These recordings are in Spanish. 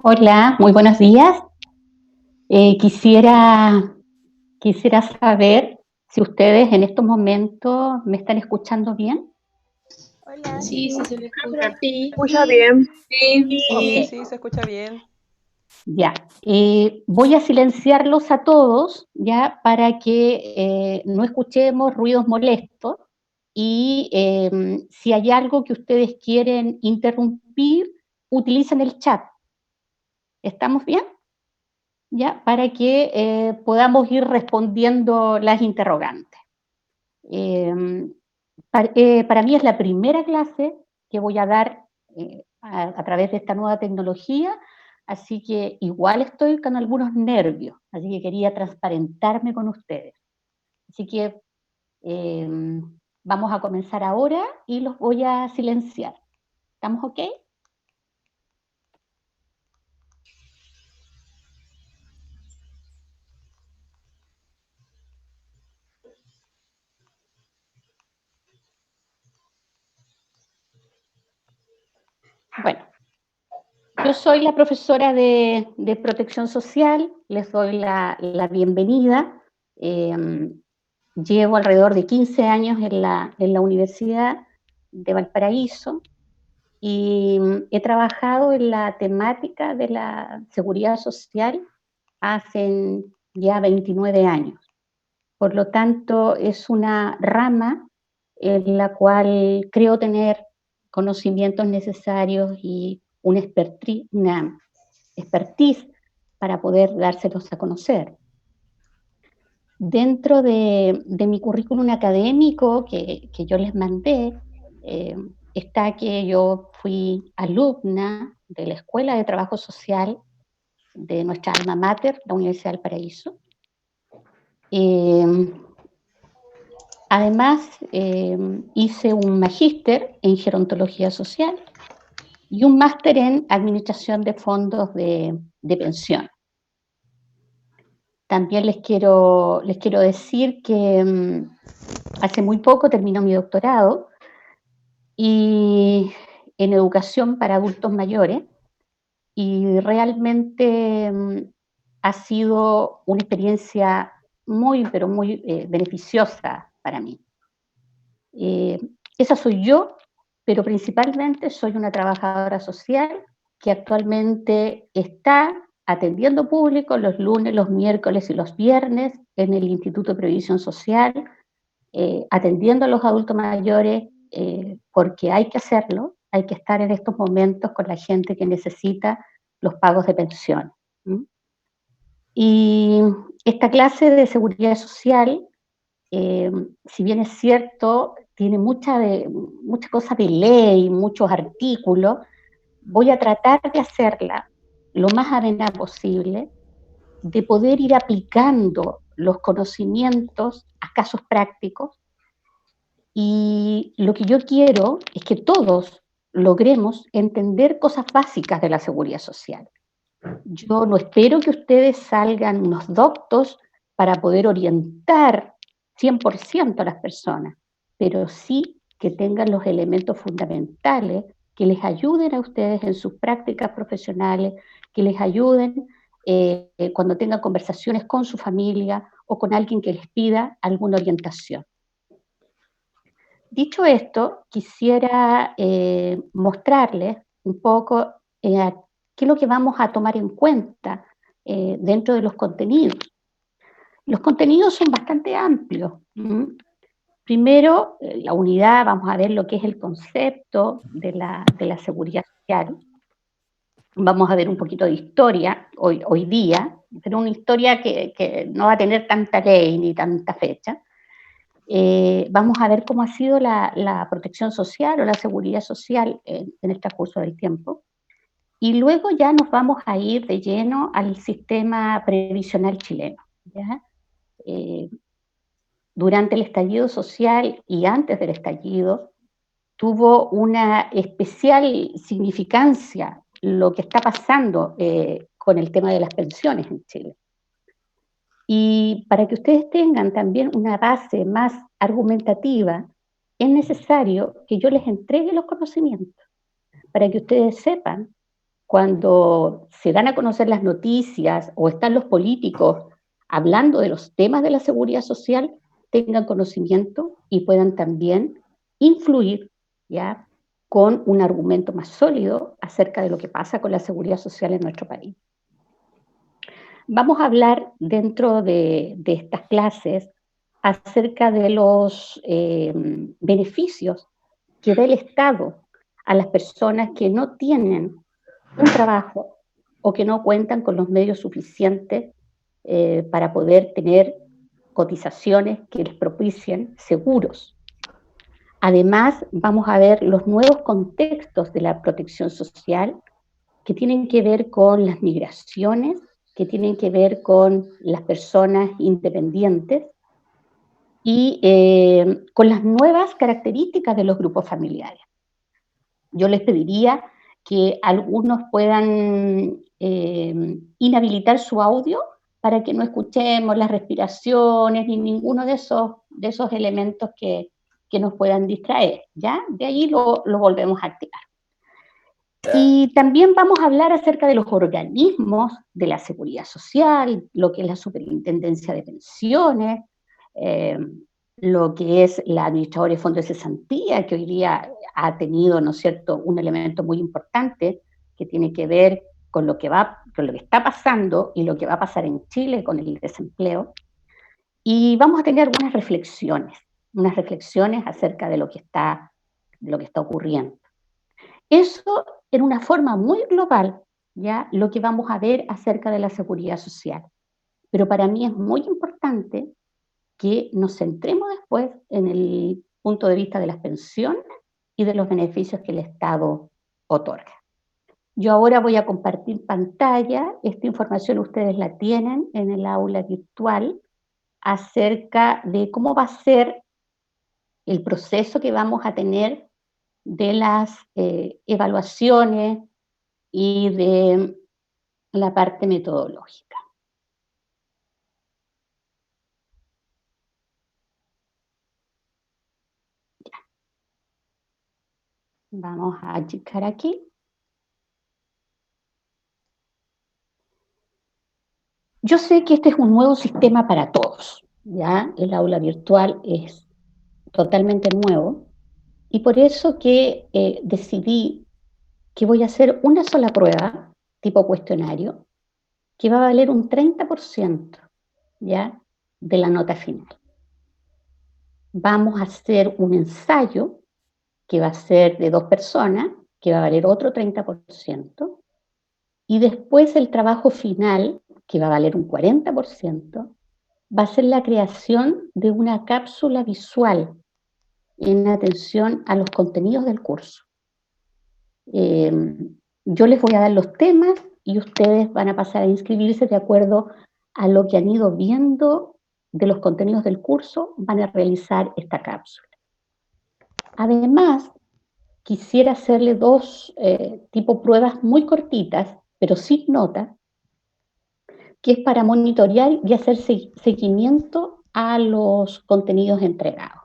Hola, muy buenos días. Quisiera saber si ustedes en estos momentos me están escuchando bien. Hola, Sí, sí sí, se le hola, escucha. sí, Escucha bien. Sí, Ok, Sí, sí. sí, se escucha bien. ya. Voy a silenciarlos a todos, ya, para que no escuchemos ruidos molestos y si hay algo que ustedes quieren interrumpir, utilicen el chat. ¿Estamos bien? Ya, para que podamos ir respondiendo las interrogantes. Eh, para mí es la primera clase que voy a dar a través de esta nueva tecnología, así que igual estoy con algunos nervios, así que quería transparentarme con ustedes. Así que eh, vamos a comenzar ahora y los voy a silenciar. ¿Estamos ok? Bueno, yo soy la profesora de protección social, les doy la bienvenida. Eh, Llevo alrededor de 15 años en la Universidad de Valparaíso y he trabajado en la temática de la seguridad social hace ya 29 años. Por lo tanto, es una rama en la cual creo tener conocimientos necesarios y una expertise para poder dárselos a conocer. Dentro de mi currículum académico que yo les mandé, eh, está que yo fui alumna de la Escuela de Trabajo Social de nuestra alma mater, la Universidad del Paraíso. Eh, Además, hice un magíster en gerontología social y un máster en administración de fondos de pensión. También les quiero decir que hace muy poco terminó mi doctorado y en educación para adultos mayores y realmente ha sido una experiencia muy, pero muy beneficiosa para mí. Eh, Esa soy yo, pero principalmente soy una trabajadora social que actualmente está atendiendo público los lunes, los miércoles y los viernes en el Instituto de Previsión Social, atendiendo a los adultos mayores, porque hay que hacerlo, hay que estar en estos momentos con la gente que necesita los pagos de pensión. ¿Mm? Y esta clase de seguridad social, eh, si bien es cierto, tiene muchas cosas de ley, muchos artículos, voy a tratar de hacerla lo más amena posible, de poder ir aplicando los conocimientos a casos prácticos. Y lo que yo quiero es que todos logremos entender cosas básicas de la seguridad social. Yo no espero que ustedes salgan unos doctos para poder orientar 100% a las personas, pero sí que tengan los elementos fundamentales que les ayuden a ustedes en sus prácticas profesionales, que les ayuden cuando tengan conversaciones con su familia o con alguien que les pida alguna orientación. Dicho esto, quisiera mostrarles un poco qué es lo que vamos a tomar en cuenta dentro de los contenidos. Los contenidos son bastante amplios. Primero, la unidad, vamos a ver lo que es el concepto de la seguridad social. Vamos a ver un poquito de historia hoy día, pero una historia que no va a tener tanta ley ni tanta fecha. Vamos a ver cómo ha sido la protección social o la seguridad social en el transcurso del tiempo. Y luego ya nos vamos a ir de lleno al sistema previsional chileno. ¿Ya? Eh, Durante el estallido social y antes del estallido, tuvo una especial significancia lo que está pasando con el tema de las pensiones en Chile. Y para que ustedes tengan también una base más argumentativa, es necesario que yo les entregue los conocimientos para que ustedes sepan cuando se dan a conocer las noticias o están los políticos hablando de los temas de la seguridad social, tengan conocimiento y puedan también influir, ¿ya?, con un argumento más sólido acerca de lo que pasa con la seguridad social en nuestro país. Vamos a hablar dentro de estas clases acerca de los beneficios que da el Estado a las personas que no tienen un trabajo o que no cuentan con los medios suficientes para poder tener cotizaciones que les propicien seguros. Además, vamos a ver los nuevos contextos de la protección social que tienen que ver con las migraciones, que tienen que ver con las personas independientes y con las nuevas características de los grupos familiares. Yo les pediría que algunos puedan inhabilitar su audio para que no escuchemos las respiraciones ni ninguno de esos elementos que nos puedan distraer, ¿ya? De ahí lo volvemos a activar. Y también vamos a hablar acerca de los organismos de la seguridad social, lo que es la superintendencia de pensiones, lo que es la administradora de fondos de cesantía, que hoy día ha tenido, ¿no es cierto?, un elemento muy importante que tiene que ver con lo que está pasando y lo que va a pasar en Chile con el desempleo. Y vamos a tener algunas reflexiones, unas reflexiones acerca de lo que está ocurriendo. Eso en una forma muy global, ya lo que vamos a ver acerca de la seguridad social. Pero para mí es muy importante que nos centremos después en el punto de vista de las pensiones y de los beneficios que el Estado otorga. Yo ahora voy a compartir pantalla, esta información ustedes la tienen en el aula virtual acerca de cómo va a ser el proceso que vamos a tener de las evaluaciones y de la parte metodológica. Ya. Vamos a achicar aquí. Yo sé que este es un nuevo sistema para todos, ¿ya? El aula virtual es totalmente nuevo y por eso que decidí que voy a hacer una sola prueba, tipo cuestionario, que va a valer un 30%, ¿ya?, de la nota final. Vamos a hacer un ensayo que va a ser de 2 personas, que va a valer otro 30%, y después el trabajo final, que va a valer un 40%, va a ser la creación de una cápsula visual en atención a los contenidos del curso. Yo les voy a dar los temas y ustedes van a pasar a inscribirse de acuerdo a lo que han ido viendo de los contenidos del curso, van a realizar esta cápsula. Además, quisiera hacerle 2 tipo pruebas muy cortitas, pero sin nota, que es para monitorear y hacer seguimiento a los contenidos entregados.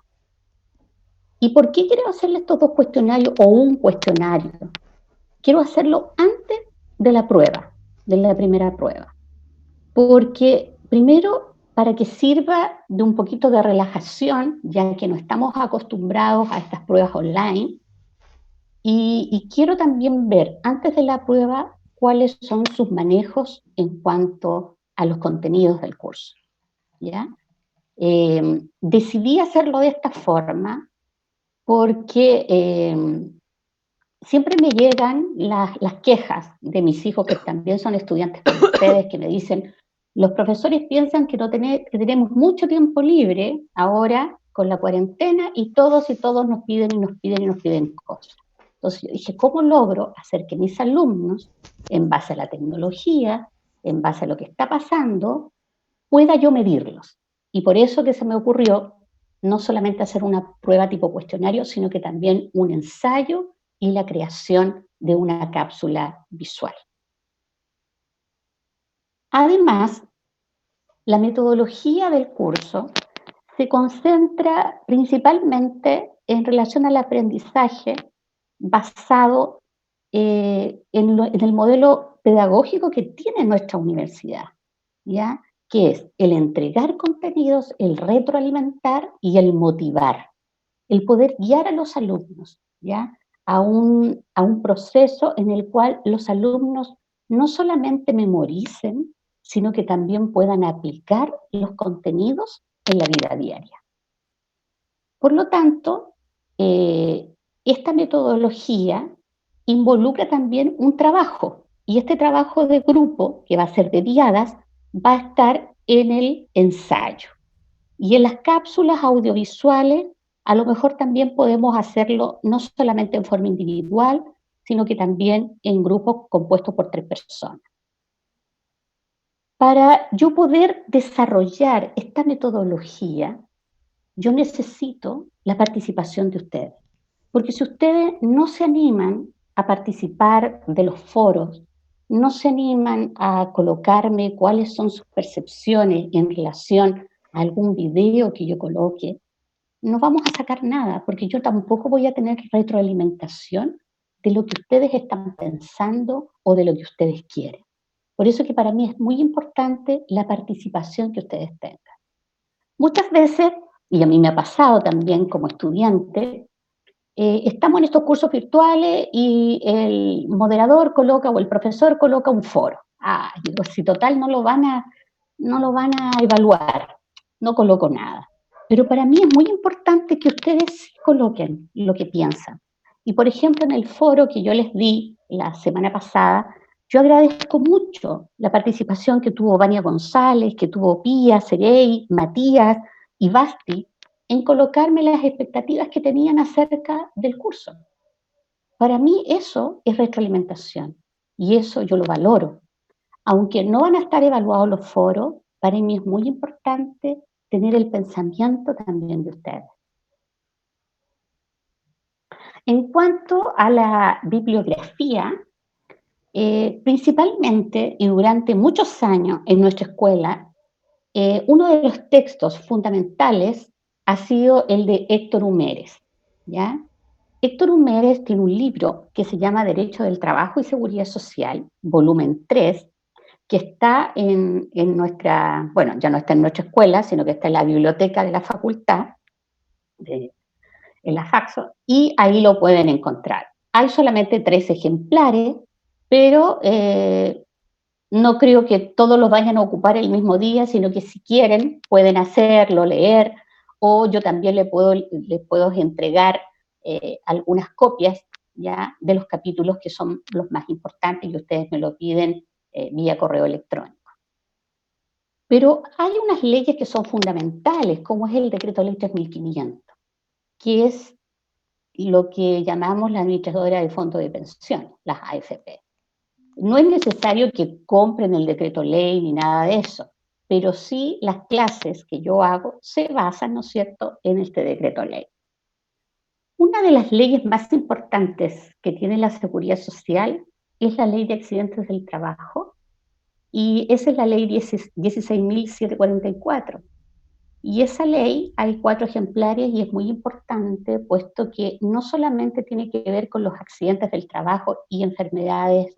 ¿Y por qué quiero hacerle estos 2 cuestionarios o un cuestionario? Quiero hacerlo antes de la prueba, de la primera prueba. Porque primero, para que sirva de un poquito de relajación, ya que no estamos acostumbrados a estas pruebas online, y quiero también ver antes de la prueba cuáles son sus manejos en cuanto a los contenidos del curso, ¿ya? Decidí hacerlo de esta forma porque siempre me llegan las quejas de mis hijos, que también son estudiantes como ustedes, que me dicen, los profesores piensan que tenemos mucho tiempo libre ahora con la cuarentena y todos nos piden y nos piden y nos piden cosas. Entonces yo dije, ¿cómo logro hacer que mis alumnos, en base a la tecnología, en base a lo que está pasando, pueda yo medirlos? Y por eso que se me ocurrió no solamente hacer una prueba tipo cuestionario, sino que también un ensayo y la creación de una cápsula visual. Además, la metodología del curso se concentra principalmente en relación al aprendizaje basado en el modelo pedagógico que tiene nuestra universidad, ¿ya? Que es el entregar contenidos, el retroalimentar y el motivar, el poder guiar a los alumnos, ¿ya? A un proceso en el cual los alumnos no solamente memoricen, sino que también puedan aplicar los contenidos en la vida diaria. Por lo tanto, esta metodología involucra también un trabajo, y este trabajo de grupo, que va a ser de diadas, va a estar en el ensayo. Y en las cápsulas audiovisuales, a lo mejor también podemos hacerlo no solamente en forma individual, sino que también en grupos compuestos por 3 personas. Para yo poder desarrollar esta metodología, yo necesito la participación de ustedes. Porque si ustedes no se animan a participar de los foros, no se animan a colocarme cuáles son sus percepciones en relación a algún video que yo coloque, no vamos a sacar nada, porque yo tampoco voy a tener retroalimentación de lo que ustedes están pensando o de lo que ustedes quieren. Por eso que para mí es muy importante la participación que ustedes tengan. Muchas veces, y a mí me ha pasado también como estudiante, estamos en estos cursos virtuales y el moderador coloca o el profesor coloca un foro. Ah, digo, si total no lo van a evaluar, no coloco nada. Pero para mí es muy importante que ustedes sí coloquen lo que piensan. Y por ejemplo, en el foro que yo les di la semana pasada, yo agradezco mucho la participación que tuvo Vania González, que tuvo Pía, Serey, Matías y Basti, en colocarme las expectativas que tenían acerca del curso. Para mí eso es retroalimentación y eso yo lo valoro. Aunque no van a estar evaluados los foros, para mí es muy importante tener el pensamiento también de ustedes. En cuanto a la bibliografía, principalmente y durante muchos años en nuestra escuela, uno de los textos fundamentales ha sido el de Héctor Humérez, ¿ya? Héctor Humérez tiene un libro que se llama Derecho del Trabajo y Seguridad Social, volumen 3, que está en nuestra, bueno, ya no está en nuestra escuela, sino que está en la biblioteca de la facultad, en la Faxo, y ahí lo pueden encontrar. Hay solamente 3 ejemplares, pero no creo que todos los vayan a ocupar el mismo día, sino que si quieren pueden hacerlo, leer, o yo también les puedo entregar algunas copias ya de los capítulos que son los más importantes y ustedes me lo piden vía correo electrónico. Pero hay unas leyes que son fundamentales, como es el Decreto Ley 3500, que es lo que llamamos la administradora de fondos de pensiones, las AFP. No es necesario que compren el decreto ley ni nada de eso, pero sí las clases que yo hago se basan, ¿no es cierto?, en este decreto ley. Una de las leyes más importantes que tiene la Seguridad Social es la Ley de Accidentes del Trabajo, y esa es la Ley 16.744. Y esa ley hay 4 ejemplares y es muy importante, puesto que no solamente tiene que ver con los accidentes del trabajo y enfermedades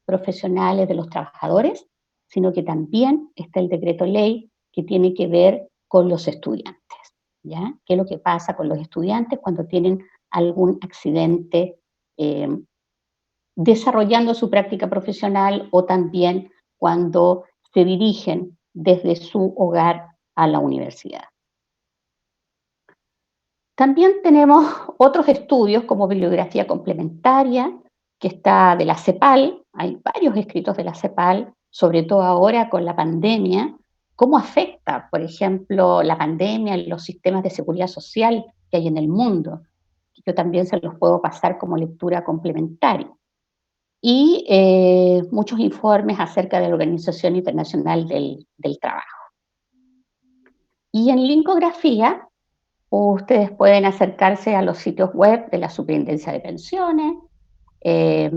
profesionales de los trabajadores, sino que también está el decreto ley que tiene que ver con los estudiantes, ¿ya? ¿Qué es lo que pasa con los estudiantes cuando tienen algún accidente eh, desarrollando su práctica profesional o también cuando se dirigen desde su hogar a la universidad? También tenemos otros estudios como bibliografía complementaria, que está de la CEPAL, hay varios escritos de la CEPAL, sobre todo ahora con la pandemia, cómo afecta, por ejemplo, la pandemia en los sistemas de seguridad social que hay en el mundo. Yo también se los puedo pasar como lectura complementaria. Y muchos informes acerca de la Organización Internacional del Trabajo. Y en linkografía, ustedes pueden acercarse a los sitios web de la Superintendencia de Pensiones. Eh,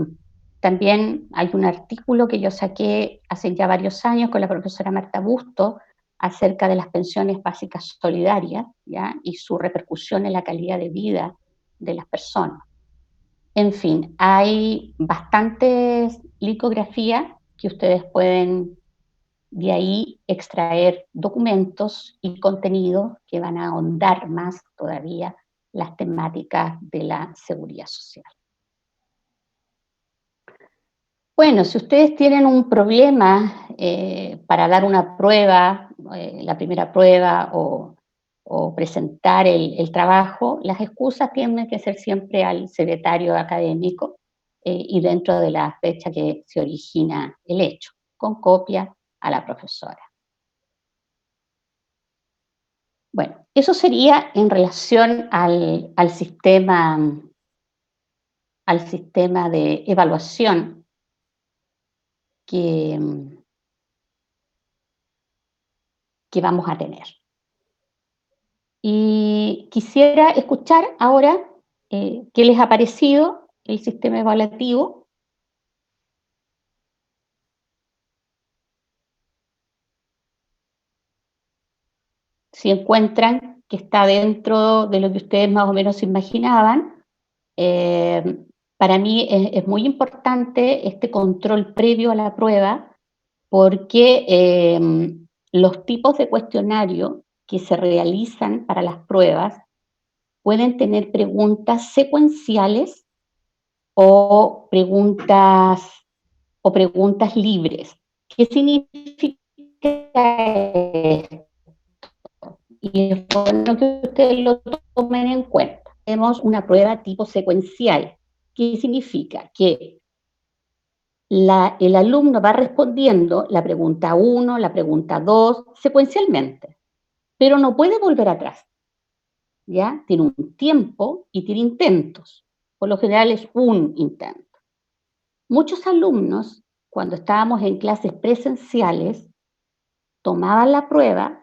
También hay un artículo que yo saqué hace ya varios años con la profesora Marta Busto acerca de las pensiones básicas solidarias, ¿ya? Y su repercusión en la calidad de vida de las personas. En fin, hay bastantes litografías que ustedes pueden de ahí extraer documentos y contenidos que van a ahondar más todavía las temáticas de la seguridad social. Bueno, si ustedes tienen un problema para dar una prueba, la primera prueba o presentar el trabajo, las excusas tienen que ser siempre al secretario académico y dentro de la fecha que se origina el hecho, con copia a la profesora. Bueno, eso sería en relación al sistema de evaluación que, que vamos a tener. Y quisiera escuchar ahora qué les ha parecido el sistema evaluativo, si encuentran que está dentro de lo que ustedes más o menos imaginaban. Eh, para mí es muy importante este control previo a la prueba porque los tipos de cuestionario que se realizan para las pruebas pueden tener preguntas secuenciales o preguntas, o preguntas libres. ¿Qué significa esto? Y es bueno que ustedes lo tomen en cuenta. Tenemos una prueba tipo secuencial. ¿Qué significa? Que el alumno va respondiendo la pregunta 1, la pregunta 2, secuencialmente, pero no puede volver atrás. ¿Ya? Tiene un tiempo y tiene intentos. Por lo general es un intento. Muchos alumnos, cuando estábamos en clases presenciales, tomaban la prueba,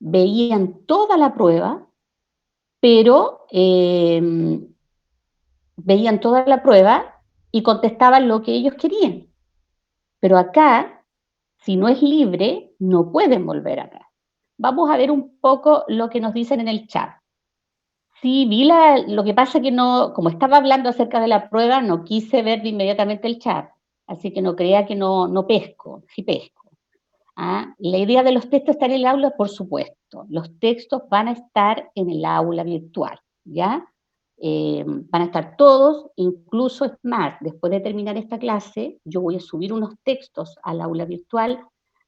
veían toda la prueba, pero veían toda la prueba y contestaban lo que ellos querían. Pero acá, si no es libre, no pueden volver atrás. Vamos a ver un poco lo que nos dicen en el chat. Sí, lo que pasa que no, como estaba hablando acerca de la prueba, no quise ver de inmediatamente el chat, así que no crea que no pesco, sí pesco. ¿Ah? La idea de los textos está en el aula, por supuesto. Los textos van a estar en el aula virtual, ¿ya? Van a estar todos, incluso es más, después de terminar esta clase, yo voy a subir unos textos al aula virtual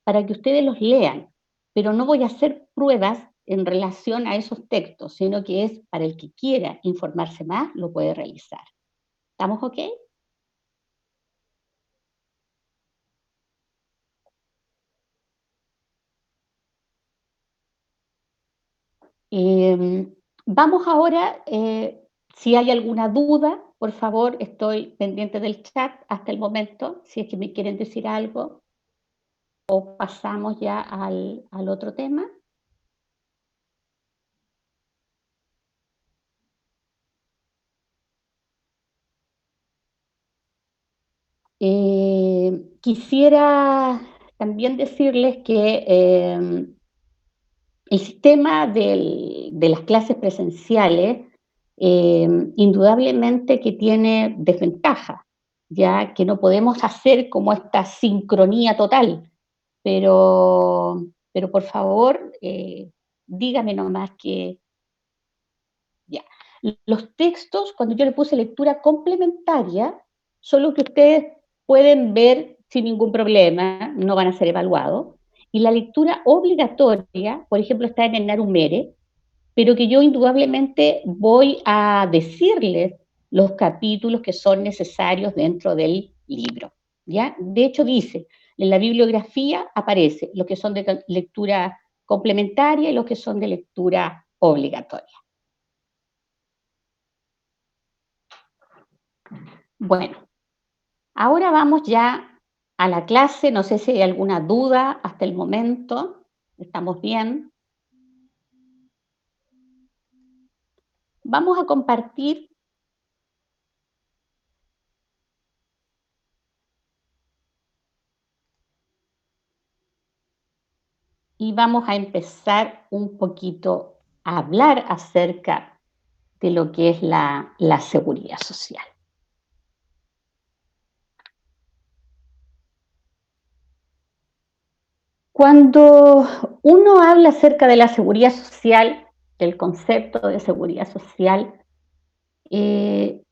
para que ustedes los lean, pero no voy a hacer pruebas en relación a esos textos, sino que es para el que quiera informarse más, lo puede realizar. ¿Estamos ok? Vamos ahora, si hay alguna duda, por favor, estoy pendiente del chat hasta el momento, si es que me quieren decir algo, o pasamos ya al otro tema. Quisiera también decirles que el sistema de las clases presenciales, indudablemente que tiene desventajas, ya que no podemos hacer como esta sincronía total, pero por favor, dígame nomás que ya. Los textos, cuando yo le puse lectura complementaria, son los que ustedes pueden ver sin ningún problema, no van a ser evaluados. Y la lectura obligatoria, por ejemplo, está en el Narumere, pero que yo indudablemente voy a decirles los capítulos que son necesarios dentro del libro. ¿Ya? De hecho, dice, en la bibliografía aparece los que son de lectura complementaria y los que son de lectura obligatoria. Bueno, ahora vamos ya a la clase. No sé si hay alguna duda hasta el momento. ¿Estamos bien? Vamos a compartir y vamos a empezar un poquito a hablar acerca de lo que es la seguridad social. Cuando uno habla acerca de la seguridad social, del concepto de seguridad social, eh,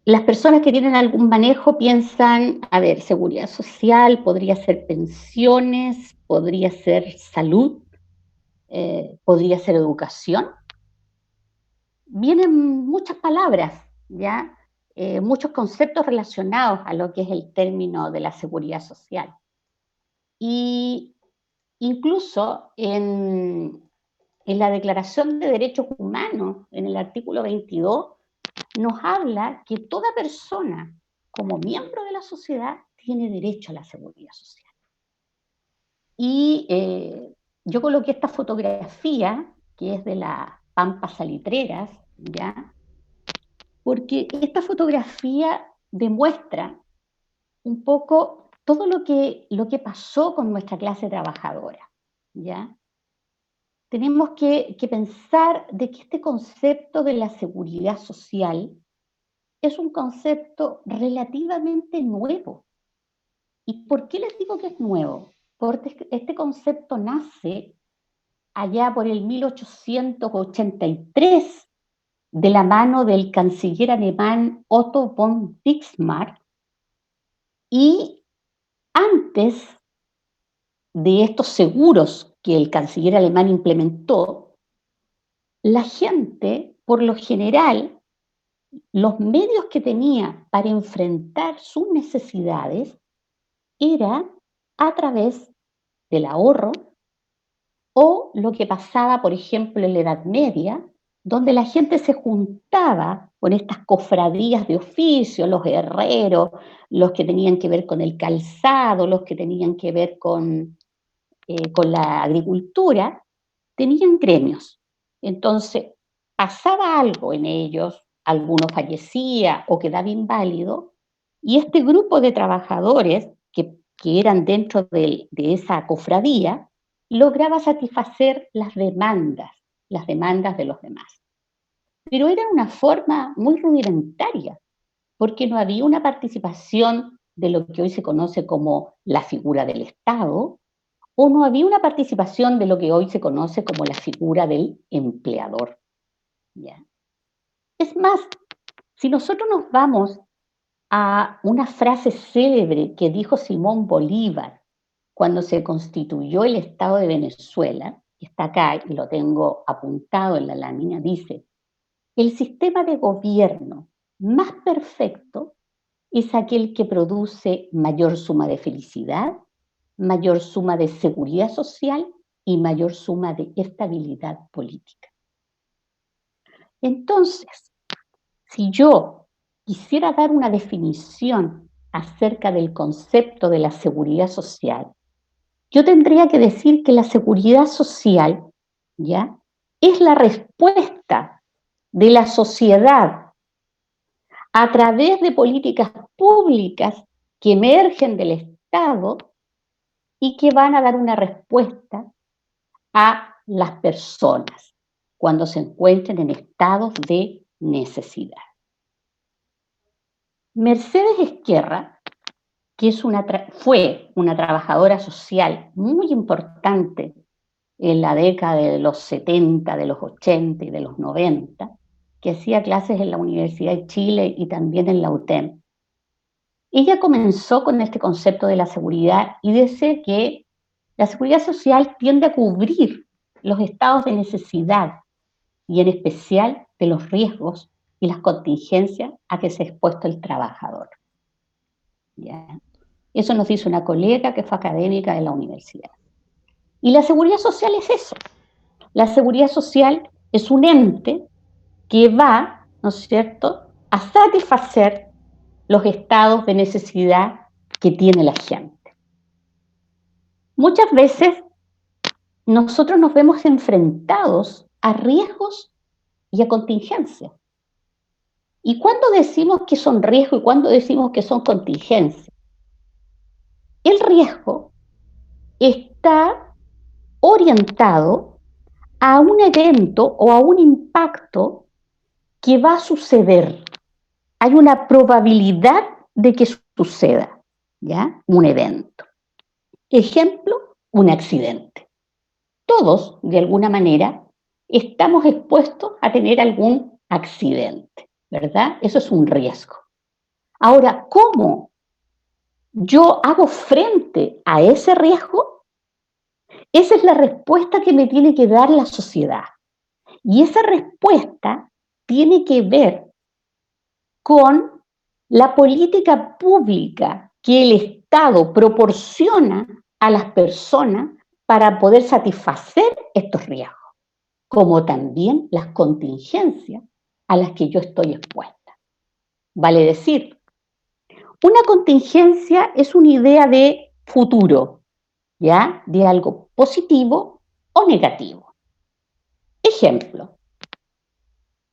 las personas que tienen algún manejo piensan, a ver, seguridad social podría ser pensiones, podría ser salud, podría ser educación. Vienen muchas palabras, ¿ya? Muchos conceptos relacionados a lo que es el término de la seguridad social. Y incluso en la Declaración de Derechos Humanos, en el artículo 22, nos habla que toda persona, como miembro de la sociedad, tiene derecho a la seguridad social. Y yo coloqué esta fotografía, que es de las Pampas Salitreras, ¿ya? Porque esta fotografía demuestra un poco todo lo que pasó con nuestra clase trabajadora, ¿ya? Tenemos que pensar de que este concepto de la seguridad social es un concepto relativamente nuevo. ¿Y por qué les digo que es nuevo? Porque este concepto nace allá por el 1883 de la mano del canciller alemán Otto von Bismarck, y antes de estos seguros que el canciller alemán implementó, la gente, por lo general, los medios que tenía para enfrentar sus necesidades era a través del ahorro, o lo que pasaba, por ejemplo, en la Edad Media, donde la gente se juntaba con estas cofradías de oficio, los herreros, los que tenían que ver con el calzado, los que tenían que ver con la agricultura, tenían gremios. Entonces, pasaba algo en ellos, alguno fallecía o quedaba inválido, y este grupo de trabajadores que eran dentro de esa cofradía, lograba satisfacer las demandas de los demás. Pero era una forma muy rudimentaria, porque no había una participación de lo que hoy se conoce como la figura del Estado, o no había una participación de lo que hoy se conoce como la figura del empleador, ¿ya? Es más, si nosotros nos vamos a una frase célebre que dijo Simón Bolívar cuando se constituyó el Estado de Venezuela, que está acá y lo tengo apuntado en la lámina, dice: el sistema de gobierno más perfecto es aquel que produce mayor suma de felicidad, mayor suma de seguridad social y mayor suma de estabilidad política. Entonces, si yo quisiera dar una definición acerca del concepto de la seguridad social, yo tendría que decir que la seguridad social, ¿ya?, es la respuesta de la sociedad a través de políticas públicas que emergen del Estado y que van a dar una respuesta a las personas cuando se encuentren en estados de necesidad. Mercedes Esquerra, que fue una trabajadora social muy importante en la década de los 70, de los 80 y de los 90, que hacía clases en la Universidad de Chile y también en la UTEM. Ella comenzó con este concepto de la seguridad y dice que la seguridad social tiende a cubrir los estados de necesidad y en especial de los riesgos y las contingencias a que se ha expuesto el trabajador. ¿Ya? Eso nos dice una colega que fue académica de la universidad. Y la seguridad social es eso. La seguridad social es un ente que va, ¿no es cierto?, a satisfacer los estados de necesidad que tiene la gente. Muchas veces nosotros nos vemos enfrentados a riesgos y a contingencias. ¿Y cuándo decimos que son riesgos y cuándo decimos que son contingencias? El riesgo está orientado a un evento o a un impacto que va a suceder. Hay una probabilidad de que suceda, ¿ya?, un evento. Ejemplo, un accidente. Todos, de alguna manera, estamos expuestos a tener algún accidente, ¿verdad? Eso es un riesgo. Ahora, ¿cómo yo hago frente a ese riesgo? Esa es la respuesta que me tiene que dar la sociedad. Y esa respuesta tiene que ver con la política pública que el Estado proporciona a las personas para poder satisfacer estos riesgos, como también las contingencias a las que yo estoy expuesta. Vale decir, una contingencia es una idea de futuro, ¿ya? De algo positivo o negativo. Ejemplo,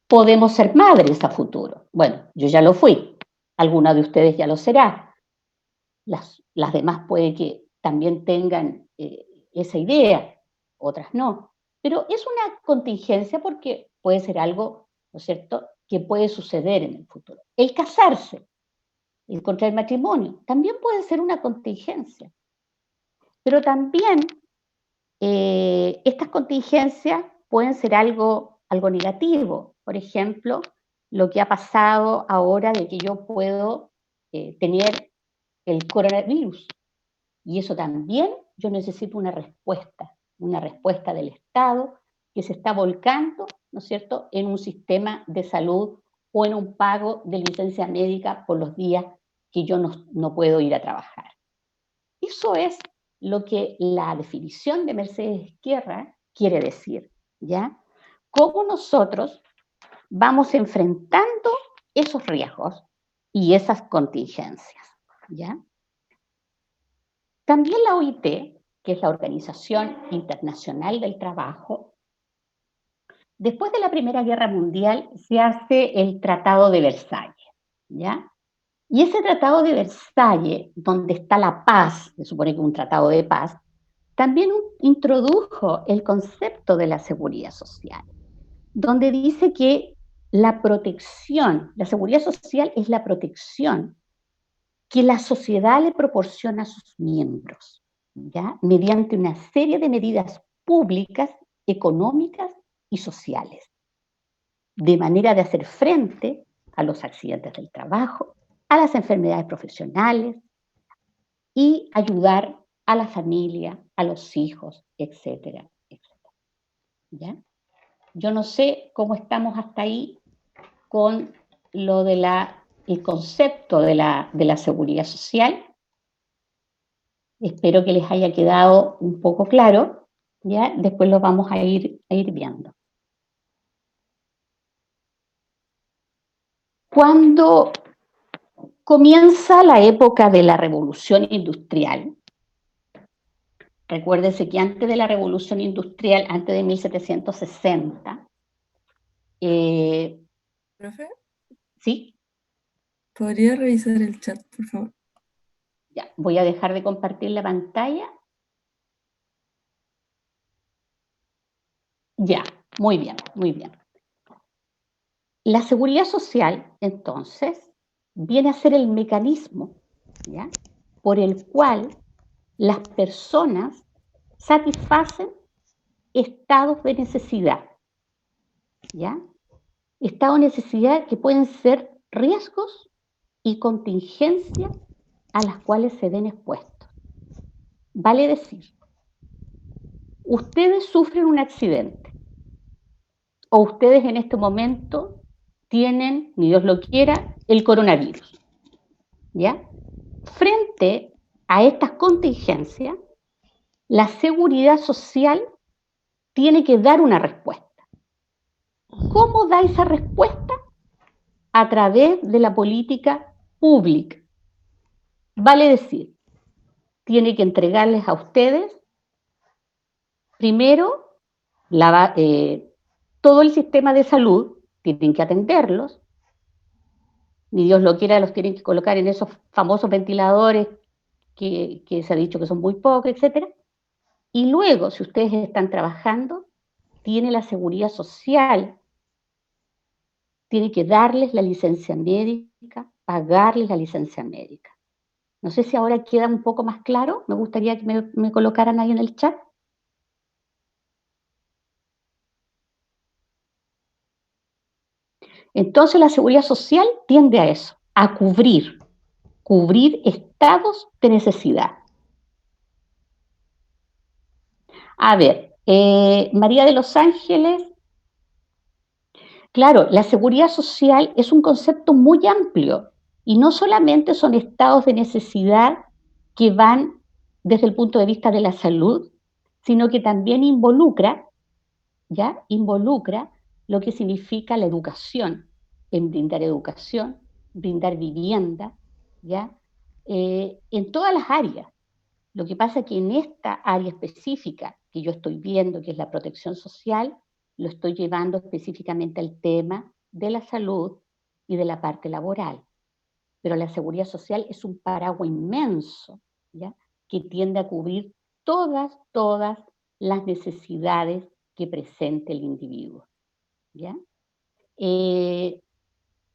podemos ser madres a futuro. Bueno, yo ya lo fui, alguna de ustedes ya lo será. Las demás puede que también tengan esa idea, otras no. Pero es una contingencia porque puede ser algo, ¿no es cierto?, que puede suceder en el futuro. El casarse, el contraer matrimonio, también puede ser una contingencia. Pero también estas contingencias pueden ser algo negativo. Por ejemplo, lo que ha pasado ahora de que yo puedo tener el coronavirus. Y eso también yo necesito una respuesta del Estado que se está volcando, ¿no es cierto?, en un sistema de salud o en un pago de licencia médica por los días que yo no puedo ir a trabajar. Eso es lo que la definición de Mercedes Esquerra quiere decir, ¿ya? Cómo nosotros vamos enfrentando esos riesgos y esas contingencias, ¿ya? También la OIT, que es la Organización Internacional del Trabajo, después de la Primera Guerra Mundial se hace el Tratado de Versalles, ¿ya? Y ese Tratado de Versalles, donde está la paz, se supone que es un tratado de paz, también introdujo el concepto de la seguridad social, donde dice que la protección, la seguridad social es la protección que la sociedad le proporciona a sus miembros, ¿ya? Mediante una serie de medidas públicas, económicas y sociales, de manera de hacer frente a los accidentes del trabajo, a las enfermedades profesionales y ayudar a la familia, a los hijos, etcétera, etcétera. ¿Ya? Yo no sé cómo estamos hasta ahí con lo de el concepto de la seguridad social. Espero que les haya quedado un poco claro, ¿ya? Después lo vamos a ir viendo. Cuando comienza la época de la revolución industrial, recuérdense que antes de la revolución industrial, antes de 1760, ¿Profe? ¿sí? ¿Podría revisar el chat, por favor? Ya, voy a dejar de compartir la pantalla. Ya, muy bien, muy bien. La seguridad social, entonces, viene a ser el mecanismo, ¿ya?, por el cual las personas satisfacen estados de necesidad, ¿ya? Estados de necesidad que pueden ser riesgos y contingencias a las cuales se ven expuestos. Vale decir, ustedes sufren un accidente o ustedes en este momento tienen, ni Dios lo quiera, el coronavirus, ¿ya? Frente a estas contingencias, la seguridad social tiene que dar una respuesta. ¿Cómo da esa respuesta? A través de la política pública. Vale decir, tiene que entregarles a ustedes, primero, todo el sistema de salud, tienen que atenderlos, ni Dios lo quiera, los tienen que colocar en esos famosos ventiladores que se ha dicho que son muy pocos, etc. Y luego, si ustedes están trabajando, tiene la seguridad social, tiene que darles la licencia médica, pagarles la licencia médica. No sé si ahora queda un poco más claro. Me gustaría que me colocaran ahí en el chat. Entonces la seguridad social tiende a eso, a cubrir estados de necesidad. A ver, María de los Ángeles, claro, la seguridad social es un concepto muy amplio y no solamente son estados de necesidad que van desde el punto de vista de la salud, sino que también involucra, ¿ya? Involucra lo que significa la educación, en brindar vivienda, ¿ya? En todas las áreas. Lo que pasa es que en esta área específica que yo estoy viendo, que es la protección social, lo estoy llevando específicamente al tema de la salud y de la parte laboral. Pero la seguridad social es un paraguas inmenso, ¿ya? Que tiende a cubrir todas las necesidades que presente el individuo, ¿ya? Eh,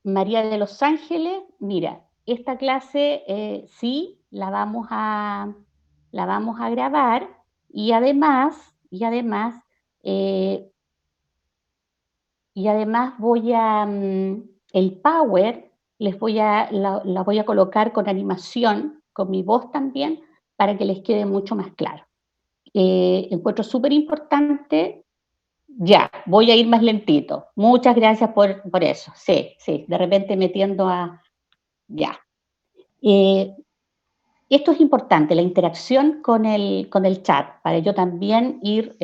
María de los Ángeles, mira, esta clase sí la vamos a grabar y eh, voy a, el Power, la voy a colocar con animación, con mi voz también, para que les quede mucho más claro. Encuentro súper importante. Ya, voy a ir más lentito. Muchas gracias por eso. Sí, sí, de repente metiendo a... Ya. Eh, Esto es importante, la interacción con el chat, para yo también ir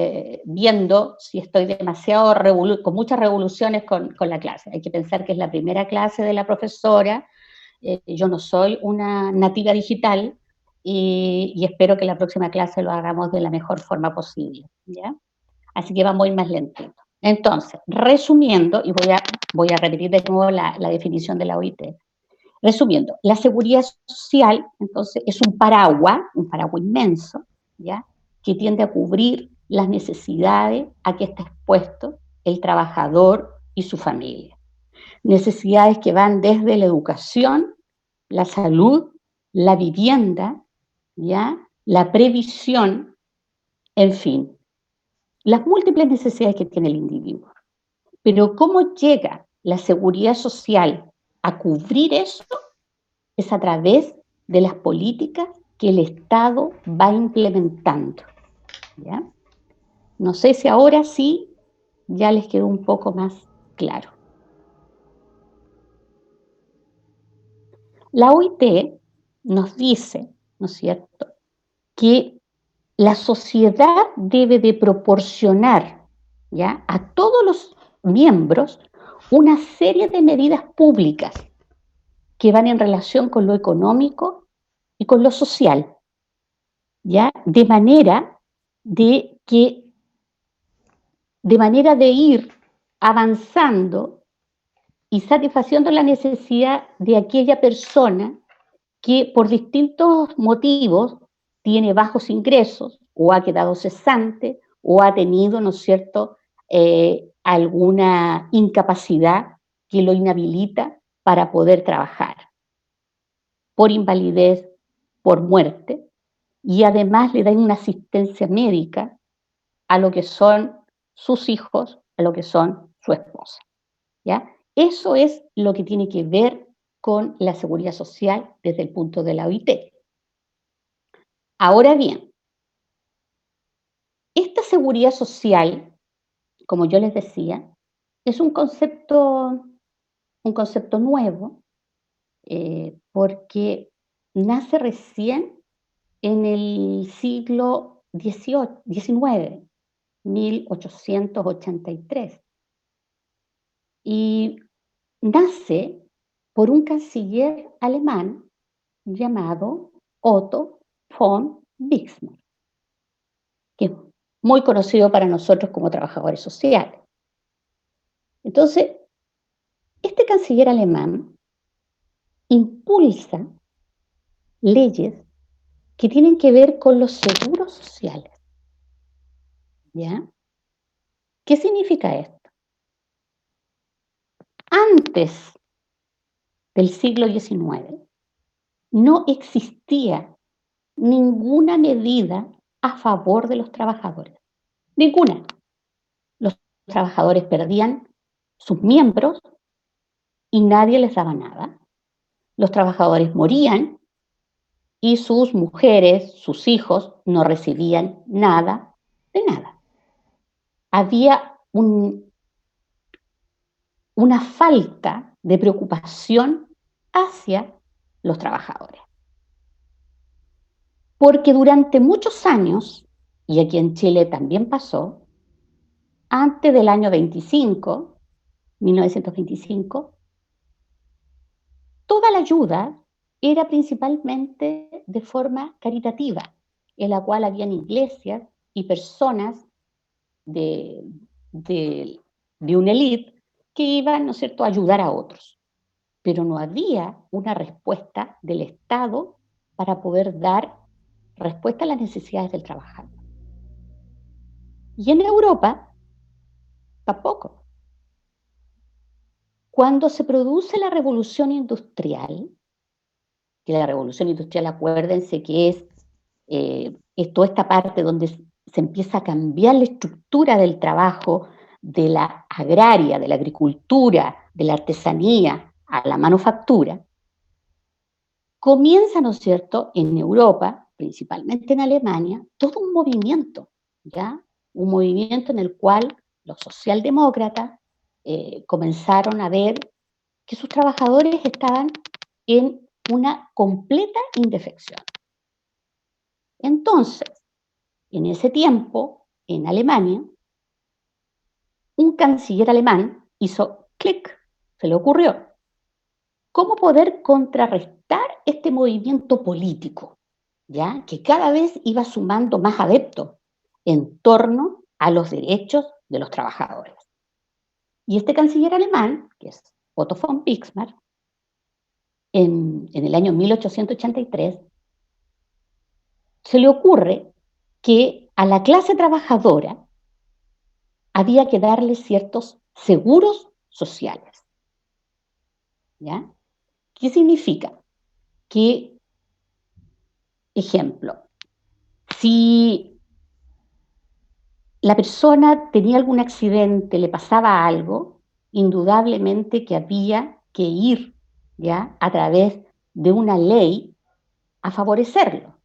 viendo si estoy demasiado con muchas revoluciones con la clase. Hay que pensar que es la primera clase de la profesora, yo no soy una nativa digital y espero que la próxima clase lo hagamos de la mejor forma posible, ¿ya? Así que vamos a ir más lentito. Entonces, resumiendo, y voy a repetir de nuevo la definición de la OIT. Resumiendo, la seguridad social, entonces, es un paraguas inmenso, ¿ya? Que tiende a cubrir las necesidades a que está expuesto el trabajador y su familia. Necesidades que van desde la educación, la salud, la vivienda, ¿ya? La previsión, en fin, las múltiples necesidades que tiene el individuo. Pero ¿cómo llega la seguridad social a cubrir eso? Es a través de las políticas que el Estado va implementando, ¿ya? No sé si ahora sí ya les quedó un poco más claro. La OIT nos dice, ¿no es cierto?, que la sociedad debe de proporcionar, ¿ya?, a todos los miembros una serie de medidas públicas que van en relación con lo económico y con lo social, ¿ya? De que, de manera de ir avanzando y satisfaciendo la necesidad de aquella persona que por distintos motivos tiene bajos ingresos o ha quedado cesante o ha tenido, ¿no es cierto?, alguna incapacidad que lo inhabilita para poder trabajar, por invalidez, por muerte, y además le dan una asistencia médica a lo que son sus hijos, a lo que son su esposa, ¿ya? Eso es lo que tiene que ver con la seguridad social desde el punto de la OIT. Ahora bien, esta seguridad social, como yo les decía, es un concepto nuevo, porque nace recién en el siglo XIX, 1883, y nace por un canciller alemán llamado Otto von Bismarck, que es muy conocido para nosotros como trabajadores sociales. Entonces, este canciller alemán impulsa leyes que tienen que ver con los seguros sociales, ¿ya? ¿Qué significa esto? Antes del siglo XIX, no existía ninguna medida a favor de los trabajadores. Ninguna. Los trabajadores perdían sus miembros y nadie les daba nada. Los trabajadores morían y sus mujeres, sus hijos, no recibían nada de nada. Había una falta de preocupación hacia los trabajadores. Porque durante muchos años, y aquí en Chile también pasó, antes del año 25, 1925, toda la ayuda era principalmente de forma caritativa, en la cual habían iglesias y personas de, de una élite que iban, ¿no es cierto?, a ayudar a otros. Pero no había una respuesta del Estado para poder dar respuesta a las necesidades del trabajador. Y en Europa, tampoco. Cuando se produce la revolución industrial, que la revolución industrial, acuérdense que es toda esta parte donde se empieza a cambiar la estructura del trabajo, de la agraria, de la agricultura, de la artesanía a la manufactura, comienza, ¿no es cierto?, en Europa, principalmente en Alemania, todo un movimiento, ¿ya? Un movimiento en el cual los socialdemócratas comenzaron a ver que sus trabajadores estaban en una completa indefección. Entonces, en ese tiempo, en Alemania, un canciller alemán hizo clic, se le ocurrió, ¿cómo poder contrarrestar este movimiento político, ya que cada vez iba sumando más adeptos en torno a los derechos de los trabajadores? Y este canciller alemán, que es Otto von Bismarck, en el año 1883, se le ocurre que a la clase trabajadora había que darle ciertos seguros sociales. ¿Ya? ¿Qué significa? Que, ejemplo, si la persona tenía algún accidente, le pasaba algo, indudablemente que había que ir, ¿ya?, a través de una ley a favorecerlo.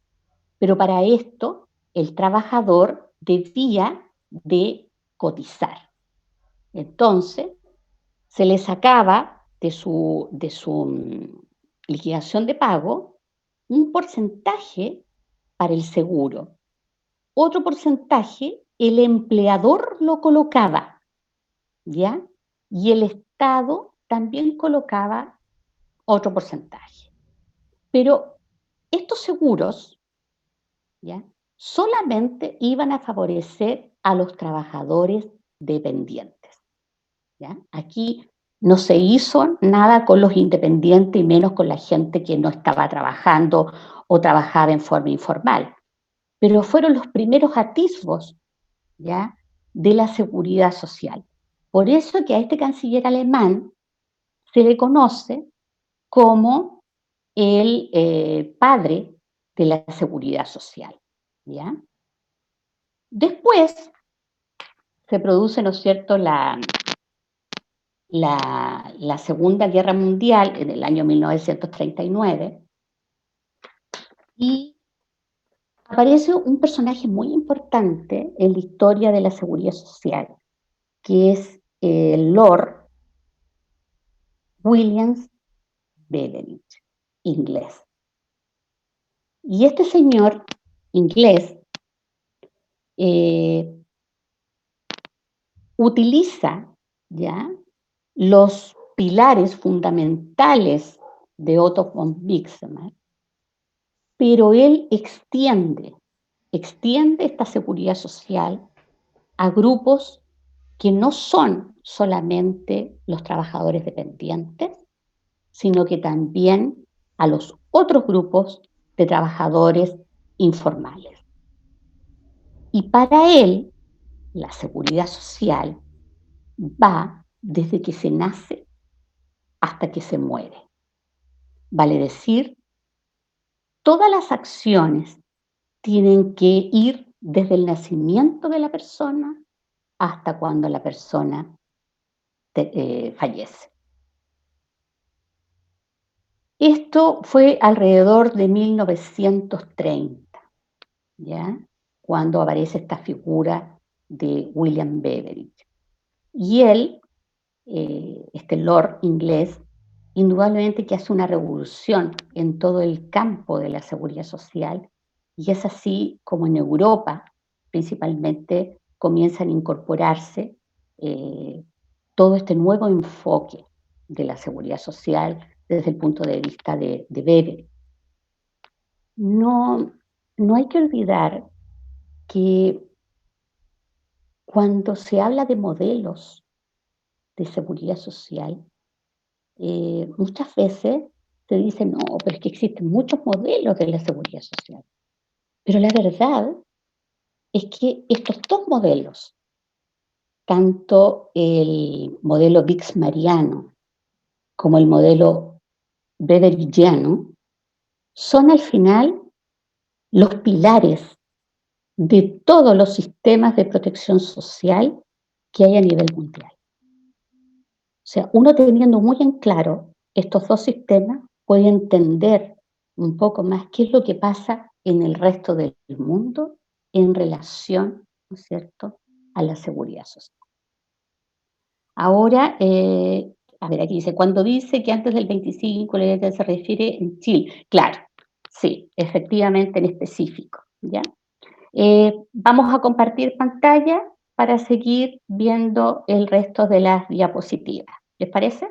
Pero para esto el trabajador debía de cotizar. Entonces, se le sacaba de su liquidación de pago un porcentaje para el seguro. Otro porcentaje el empleador lo colocaba, ¿ya? Y el Estado también colocaba otro porcentaje. Pero estos seguros, ¿ya?, solamente iban a favorecer a los trabajadores dependientes, ¿ya? Aquí no se hizo nada con los independientes y menos con la gente que no estaba trabajando o trabajaba en forma informal. Pero fueron los primeros atisbos, ¿ya?, de la seguridad social. Por eso que a este canciller alemán se le conoce como el padre de la seguridad social, ¿ya? Después se produce, ¿no es cierto?, la Segunda Guerra Mundial en el año 1939 y aparece un personaje muy importante en la historia de la seguridad social, que es el Lord Williams Beveridge, inglés. Y este señor inglés utiliza, ¿ya?, los pilares fundamentales de Otto von Bismarck, pero él extiende esta seguridad social a grupos que no son solamente los trabajadores dependientes, sino que también a los otros grupos de trabajadores informales. Y para él, la seguridad social va desde que se nace hasta que se muere. Vale decir todas las acciones tienen que ir desde el nacimiento de la persona hasta cuando la persona fallece. Esto fue alrededor de 1930, ¿ya? Cuando aparece esta figura de William Beveridge. Y él, este lord inglés, indudablemente que hace una revolución en todo el campo de la seguridad social, y es así como en Europa, principalmente, comienzan a incorporarse todo este nuevo enfoque de la seguridad social desde el punto de vista de Beveridge. No, no hay que olvidar que cuando se habla de modelos de seguridad social, muchas veces se dice, no, pero es que existen muchos modelos de la seguridad social. Pero la verdad es que estos dos modelos, tanto el modelo Bixmariano como el modelo Beveridgiano, son al final los pilares de todos los sistemas de protección social que hay a nivel mundial. O sea, uno teniendo muy en claro estos dos sistemas puede entender un poco más qué es lo que pasa en el resto del mundo en relación, ¿no es cierto?, a la seguridad social. Ahora, a ver, aquí dice, cuando dice que antes del 25 la idea se refiere en Chile. Claro, sí, efectivamente en específico, ¿ya? Vamos a compartir pantalla para seguir viendo el resto de las diapositivas. ¿Les parece?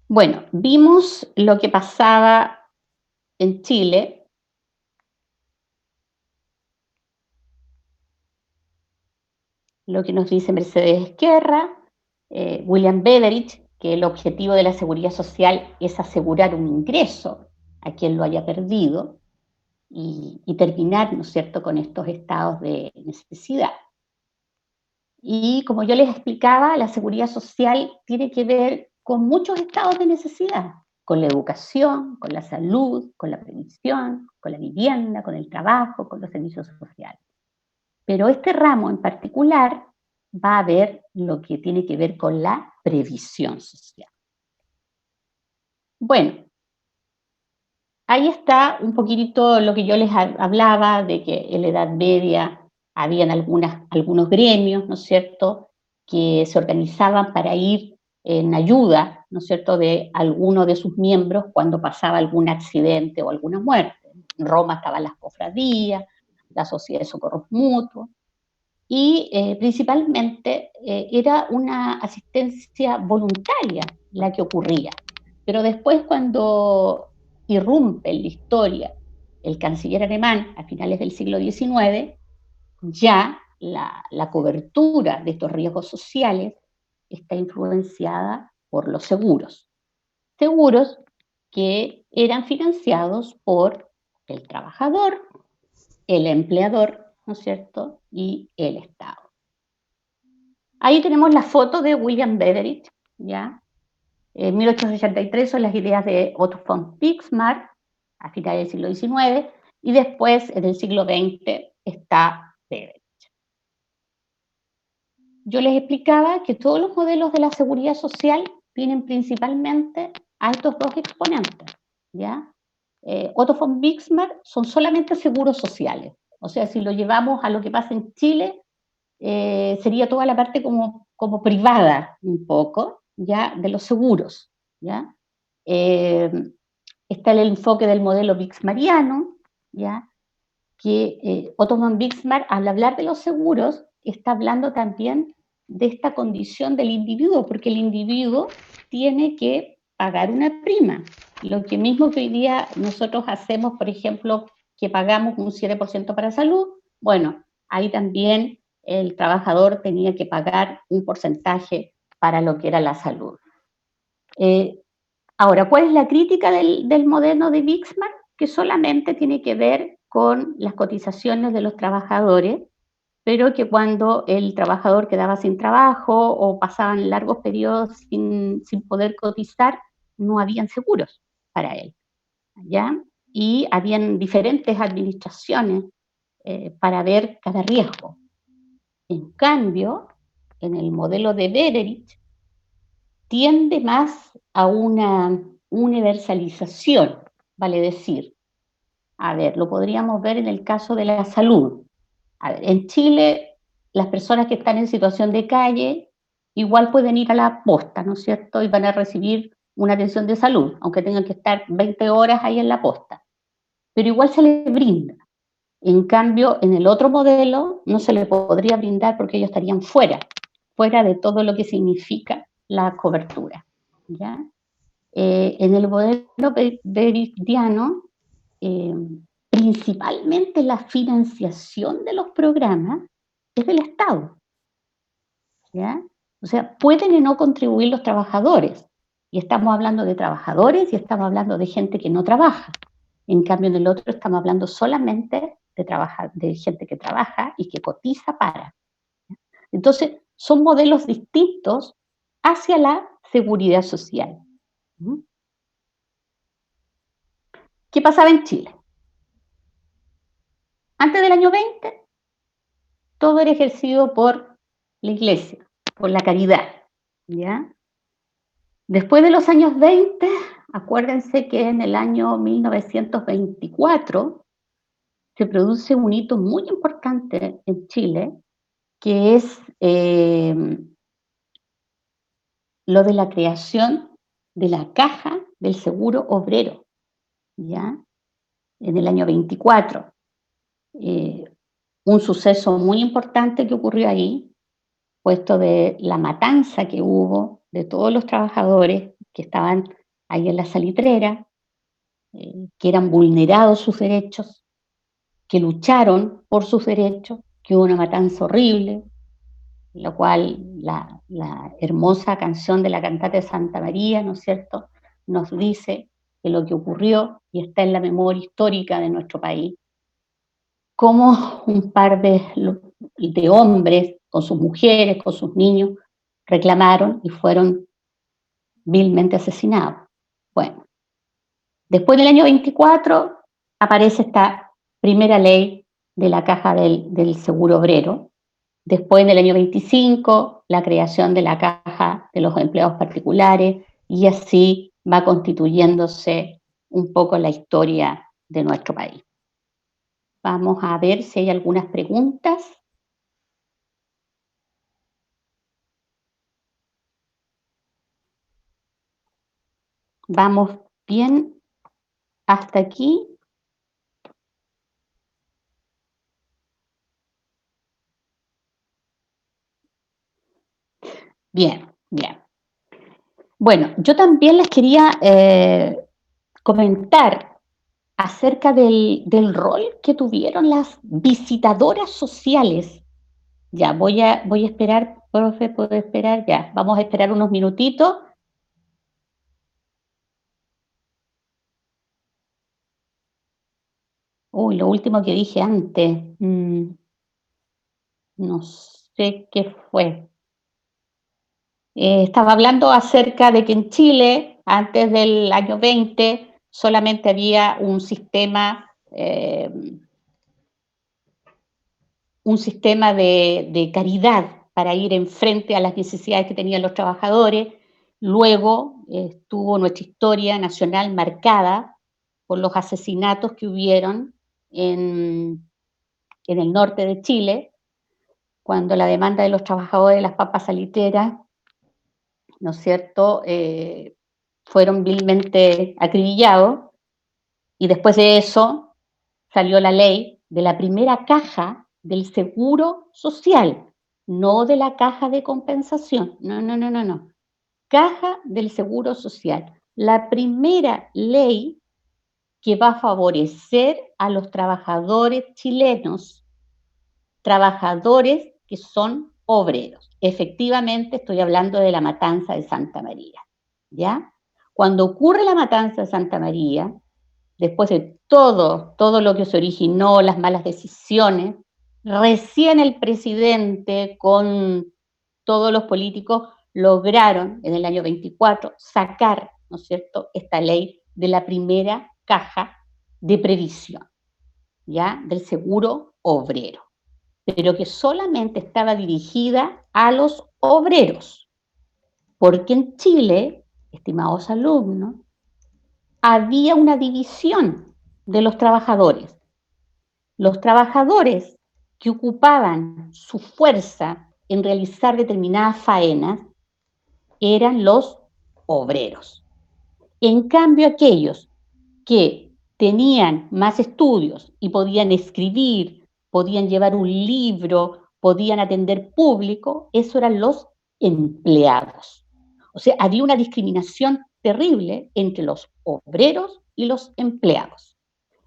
Bueno, vimos lo que pasaba en Chile. Lo que nos dice Mercedes Esquerra, William Beveridge, que el objetivo de la seguridad social es asegurar un ingreso a quien lo haya perdido y terminar, ¿no es cierto?, con estos estados de necesidad. Y como yo les explicaba, la seguridad social tiene que ver con muchos estados de necesidad, con la educación, con la salud, con la previsión, con la vivienda, con el trabajo, con los servicios sociales. Pero este ramo en particular va a ver lo que tiene que ver con la previsión social. Bueno, ahí está un poquitito lo que yo les hablaba, de que en la Edad Media habían algunos gremios, ¿no es cierto?, que se organizaban para ir en ayuda, ¿no es cierto?, de alguno de sus miembros cuando pasaba algún accidente o alguna muerte. En Roma estaban las cofradías, la Sociedad de Socorros Mutuos, y principalmente era una asistencia voluntaria la que ocurría. Pero después, cuando irrumpe en la historia el canciller alemán a finales del siglo XIX, ya la cobertura de estos riesgos sociales está influenciada por los seguros. Seguros que eran financiados por el trabajador, el empleador, ¿no es cierto?, y el Estado. Ahí tenemos la foto de William Beveridge, ¿ya? En 1883 son las ideas de Otto von Bismarck, a finales del siglo XIX, y después, en el siglo XX, está Beveridge. Yo les explicaba que todos los modelos de la seguridad social tienen principalmente a estos dos exponentes, ¿ya? Otto von Bismarck son solamente seguros sociales, o sea, si lo llevamos a lo que pasa en Chile, sería toda la parte como privada, un poco, ¿ya?, de los seguros, ¿ya? Está el enfoque del modelo Bismarckiano, ¿ya?, que Otto von Bismarck, al hablar de los seguros, está hablando también de esta condición del individuo, porque el individuo tiene que pagar una prima. Lo que mismo que hoy día nosotros hacemos, por ejemplo, que pagamos un 7% para salud, bueno, ahí también el trabajador tenía que pagar un porcentaje para lo que era la salud. Ahora, ¿cuál es la crítica del modelo de Bismarck? Que solamente tiene que ver con las cotizaciones de los trabajadores, pero que cuando el trabajador quedaba sin trabajo o pasaban largos periodos sin poder cotizar, no habían seguros para él, ¿ya? Y habían diferentes administraciones para ver cada riesgo. En cambio, en el modelo de Beveridge, tiende más a una universalización, vale decir, a ver, lo podríamos ver en el caso de la salud. A ver, en Chile, las personas que están en situación de calle igual pueden ir a la posta, ¿no es cierto? Y van a recibir una atención de salud, aunque tengan que estar 20 horas ahí en la posta. Pero igual se les brinda. En cambio, en el otro modelo no se les podría brindar porque ellos estarían fuera de todo lo que significa la cobertura, ¿ya? En el modelo beridiano, eh, principalmente la financiación de los programas es del Estado, ¿ya? O sea, pueden o no contribuir los trabajadores, y estamos hablando de trabajadores y estamos hablando de gente que no trabaja. En cambio, en el otro estamos hablando solamente de gente que trabaja y que cotiza para. Entonces, son modelos distintos hacia la seguridad social. ¿Qué pasaba en Chile? Antes del año 20, todo era ejercido por la iglesia, por la caridad, ¿ya? Después de los años 20, acuérdense que en el año 1924 se produce un hito muy importante en Chile, que es lo de la creación de la Caja del Seguro Obrero, ¿ya? En el año 24. Un suceso muy importante que ocurrió ahí, puesto de la matanza que hubo de todos los trabajadores que estaban ahí en la salitrera, que eran vulnerados sus derechos, que lucharon por sus derechos, que hubo una matanza horrible, lo cual la hermosa canción de la cantata de Santa María, ¿no es cierto?, nos dice que lo que ocurrió y está en la memoria histórica de nuestro país, como un par de hombres con sus mujeres, con sus niños, reclamaron y fueron vilmente asesinados. Bueno, después del año 24 aparece esta primera ley de la Caja del Seguro Obrero. Después, en el año 25, la creación de la Caja de los Empleados Particulares, y así va constituyéndose un poco la historia de nuestro país. Vamos a ver si hay algunas preguntas. ¿Vamos bien hasta aquí? Bien, bien. Bueno, yo también les quería comentar acerca del rol que tuvieron las visitadoras sociales. Ya, voy a esperar, profe, ¿puedo esperar? Ya, vamos a esperar unos minutitos. Uy, lo último que dije antes, no sé qué fue. Estaba hablando acerca de que en Chile, antes del año 20, solamente había un sistema de caridad para ir en frente a las necesidades que tenían los trabajadores. Luego estuvo nuestra historia nacional marcada por los asesinatos que hubieron en el norte de Chile, cuando la demanda de los trabajadores de las papas salitreras, ¿no es cierto?, fueron vilmente acribillados, y después de eso salió la ley de la primera caja del seguro social, no de la caja de compensación, no, caja del seguro social, la primera ley que va a favorecer a los trabajadores chilenos, trabajadores que son obreros. Efectivamente, estoy hablando de la matanza de Santa María, ¿ya? Cuando ocurre la matanza de Santa María, después de todo lo que se originó, las malas decisiones, recién el presidente con todos los políticos lograron en el año 24 sacar, ¿no es cierto?, esta ley de la primera caja de previsión, ¿ya?, del seguro obrero, pero que solamente estaba dirigida a los obreros, porque en Chile, estimados alumnos, había una división de los trabajadores. Los trabajadores que ocupaban su fuerza en realizar determinadas faenas eran los obreros. En cambio, aquellos que tenían más estudios y podían escribir, podían llevar un libro, podían atender público, eso eran los empleados. O sea, había una discriminación terrible entre los obreros y los empleados.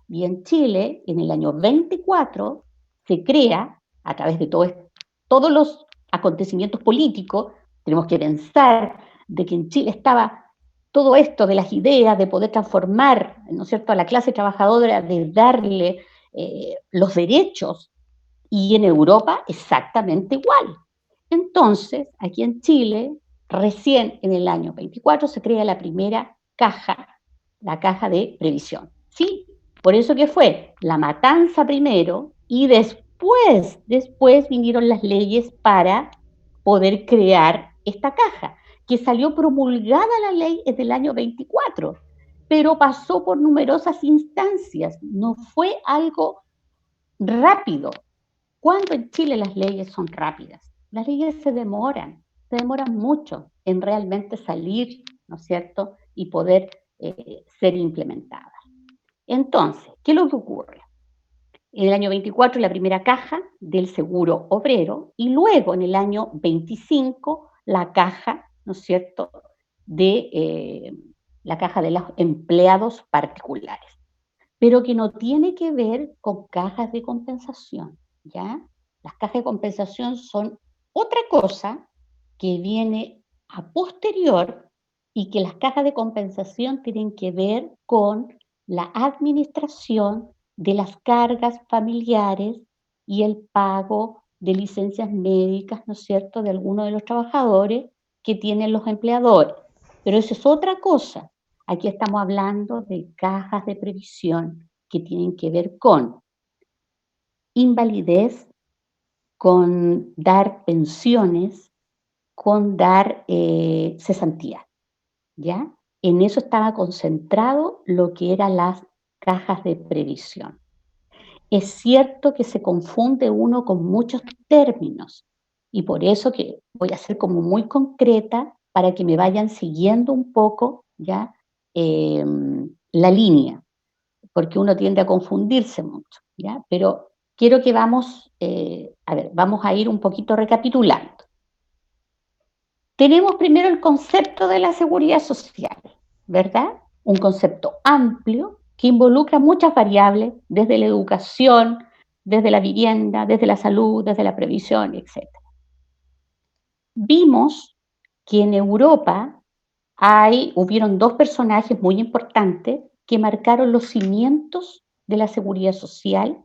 Y en Chile, en el año 24, se crea, a través de todos los acontecimientos políticos, tenemos que pensar de que en Chile estaba todo esto de las ideas de poder transformar, ¿no es cierto?, a la clase trabajadora, de darle los derechos, y en Europa exactamente igual. Entonces, aquí en Chile, recién en el año 24 se crea la primera caja, la caja de previsión. Sí, por eso que fue la matanza primero y después vinieron las leyes para poder crear esta caja, que salió promulgada la ley desde el año 24, pero pasó por numerosas instancias, no fue algo rápido. ¿Cuándo en Chile las leyes son rápidas? Las leyes se demoran mucho en realmente salir, ¿no es cierto?, y poder ser implementadas. Entonces, ¿qué es lo que ocurre? En el año 24 la primera caja del seguro obrero y luego en el año 25 la caja, ¿no es cierto?, la caja de los empleados particulares, pero que no tiene que ver con cajas de compensación, ¿ya? Las cajas de compensación son otra cosa que viene a posterior y que las cajas de compensación tienen que ver con la administración de las cargas familiares y el pago de licencias médicas, ¿no es cierto?, de algunos de los trabajadores que tienen los empleadores. Pero eso es otra cosa. Aquí estamos hablando de cajas de previsión que tienen que ver con invalidez, con dar pensiones, con dar cesantía, ¿ya? En eso estaba concentrado lo que eran las cajas de previsión. Es cierto que se confunde uno con muchos términos y por eso que voy a ser como muy concreta para que me vayan siguiendo un poco, ¿ya?, la línea, porque uno tiende a confundirse mucho, ¿ya? Pero quiero que vamos a ir un poquito recapitulando. Tenemos primero el concepto de la seguridad social, ¿verdad? Un concepto amplio que involucra muchas variables, desde la educación, desde la vivienda, desde la salud, desde la previsión, etc. Vimos que en Europa hubieron dos personajes muy importantes que marcaron los cimientos de la seguridad social,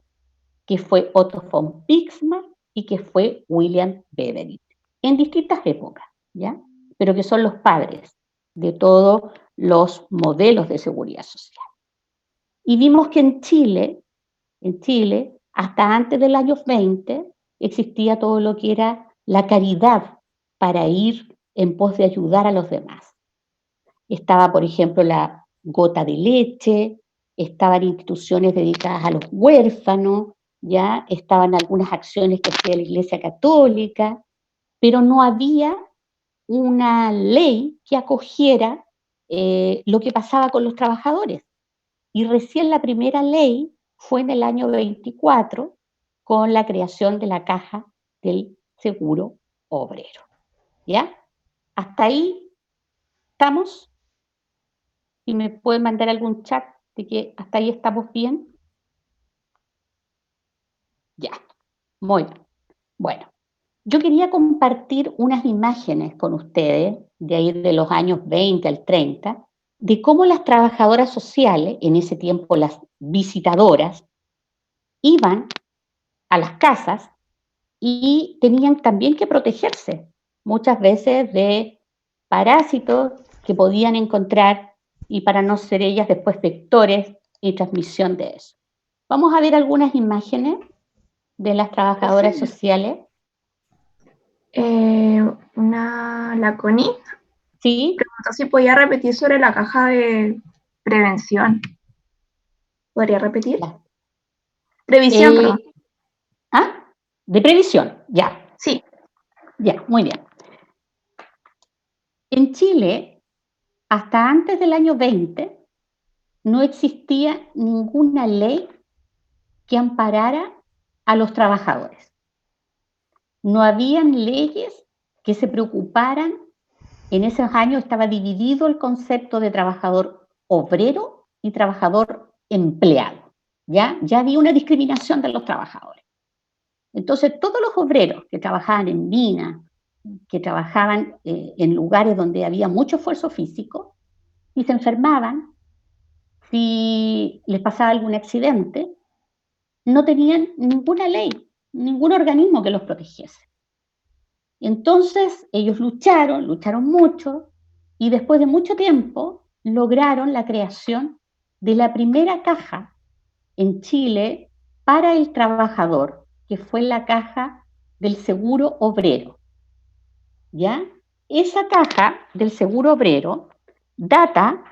que fue Otto von Bismarck y que fue William Beveridge, en distintas épocas, ¿ya? Pero que son los padres de todos los modelos de seguridad social. Y vimos que en Chile, hasta antes del año 20, existía todo lo que era la caridad para ir en pos de ayudar a los demás. Estaba, por ejemplo, la gota de leche, estaban instituciones dedicadas a los huérfanos, ya estaban algunas acciones que hacía la Iglesia Católica, pero no había una ley que acogiera lo que pasaba con los trabajadores. Y recién la primera ley fue en el año 24 con la creación de la caja del seguro obrero. ¿Ya? Hasta ahí estamos. Si me pueden mandar algún chat de que hasta ahí estamos bien. Ya, muy bien. Bueno, yo quería compartir unas imágenes con ustedes de ahí de los años 20 al 30 de cómo las trabajadoras sociales, en ese tiempo las visitadoras, iban a las casas y tenían también que protegerse, muchas veces de parásitos que podían encontrar y para no ser ellas después vectores y transmisión de eso. Vamos a ver algunas imágenes de las trabajadoras sociales. La Connie Sí. preguntó si podía repetir sobre la caja de prevención. ¿Podría repetir? La, Previsión, perdón. De previsión, ya. Sí. Ya, muy bien. En Chile, hasta antes del año 20, no existía ninguna ley que amparara a los trabajadores. No habían leyes que se preocuparan. En esos años estaba dividido el concepto de trabajador obrero y trabajador empleado. Ya había una discriminación de los trabajadores. Entonces, todos los obreros que trabajaban en minas, que trabajaban en lugares donde había mucho esfuerzo físico, y se enfermaban, si les pasaba algún accidente, no tenían ninguna ley, ningún organismo que los protegiese. Entonces ellos lucharon mucho, y después de mucho tiempo lograron la creación de la primera caja en Chile para el trabajador, que fue la caja del seguro obrero. ¿Ya? Esa caja del seguro obrero data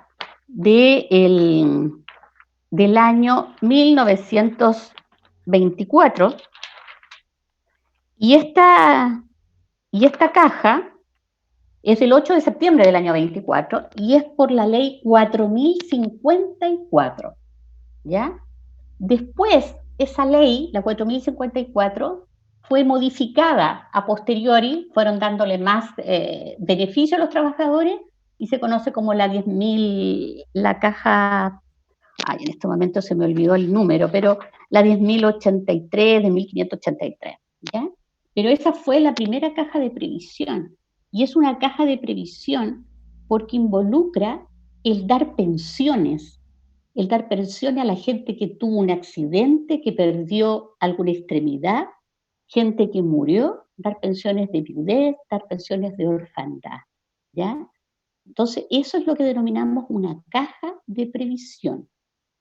del año 1924, y esta caja es el 8 de septiembre del año 24 y es por la ley 4054, ¿ya? Después, esa ley, la 4054, fue modificada a posteriori, fueron dándole más beneficio a los trabajadores y se conoce como la 10.000, la caja, en este momento se me olvidó el número, pero la 10.083, de 1583, ¿ya? Pero esa fue la primera caja de previsión, y es una caja de previsión porque involucra el dar pensiones a la gente que tuvo un accidente, que perdió alguna extremidad, gente que murió, dar pensiones de viudez, dar pensiones de orfandad, ¿ya? Entonces, eso es lo que denominamos una caja de previsión,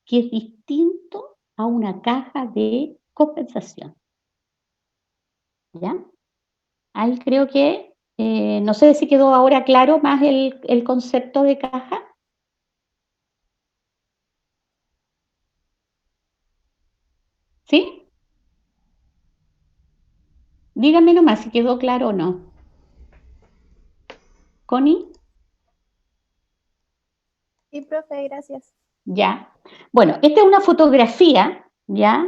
que es distinto a una caja de compensación, ¿ya? Ahí creo que, no sé si quedó ahora claro más el concepto de caja. ¿Sí? Díganme nomás si quedó claro o no. ¿Connie? Sí, profe, gracias. Ya. Bueno, esta es una fotografía, ¿ya?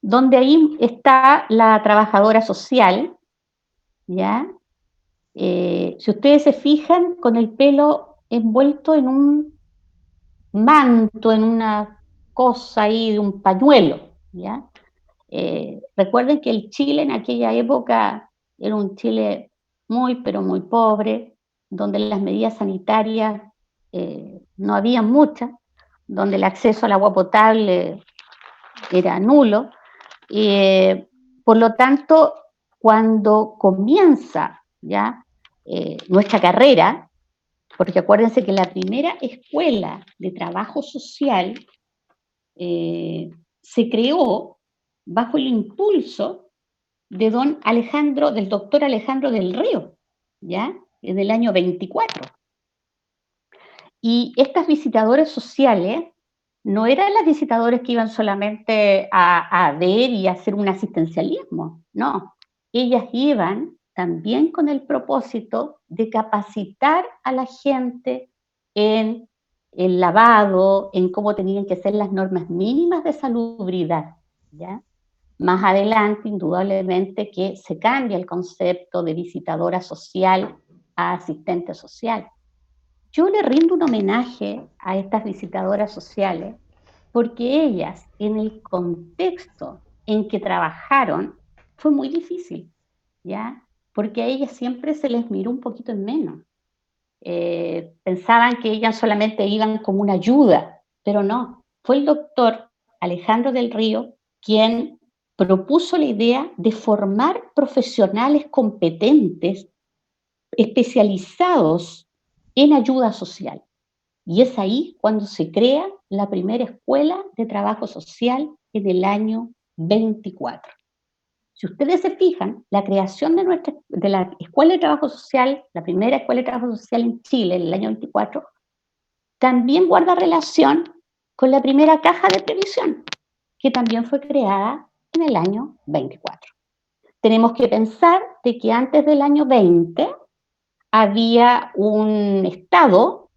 Donde ahí está la trabajadora social, ¿ya? Si ustedes se fijan, con el pelo envuelto en un manto, en una cosa ahí de un pañuelo, ¿ya? Recuerden que el Chile en aquella época era un Chile muy, pero muy pobre, donde las medidas sanitarias no había muchas, donde el acceso al agua potable era nulo. Por lo tanto, cuando comienza ya nuestra carrera, porque acuérdense que la primera escuela de trabajo social se creó bajo el impulso de del doctor Alejandro del Río, ¿ya? En el año 24. Y estas visitadoras sociales no eran las visitadoras que iban solamente a ver y a hacer un asistencialismo, no. Ellas iban también con el propósito de capacitar a la gente en el lavado, en cómo tenían que ser las normas mínimas de salubridad, ¿ya? Más adelante, indudablemente, que se cambia el concepto de visitadora social a asistente social. Yo le rindo un homenaje a estas visitadoras sociales porque ellas, en el contexto en que trabajaron, fue muy difícil, ¿ya? Porque a ellas siempre se les miró un poquito en menos. pensaban que ellas solamente iban como una ayuda, pero no, fue el doctor Alejandro del Río quien propuso la idea de formar profesionales competentes, especializados en ayuda social. Y es ahí cuando se crea la primera escuela de trabajo social en el año 24. Si ustedes se fijan, la creación de la Escuela de Trabajo Social, la primera Escuela de Trabajo Social en Chile en el año 24, también guarda relación con la primera caja de previsión, que también fue creada en el año 24. Tenemos que pensar de que antes del año 20 había un Estado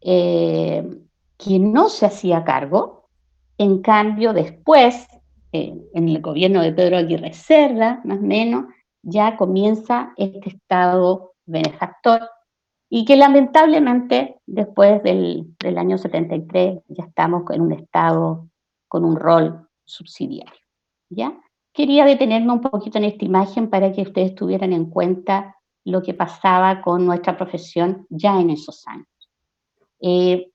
que no se hacía cargo. En cambio, después, en el gobierno de Pedro Aguirre Cerda, más o menos, ya comienza este Estado benefactor, y que lamentablemente después del año 73 ya estamos en un Estado con un rol subsidiario, ¿ya? Quería detenerme un poquito en esta imagen para que ustedes tuvieran en cuenta lo que pasaba con nuestra profesión ya en esos años.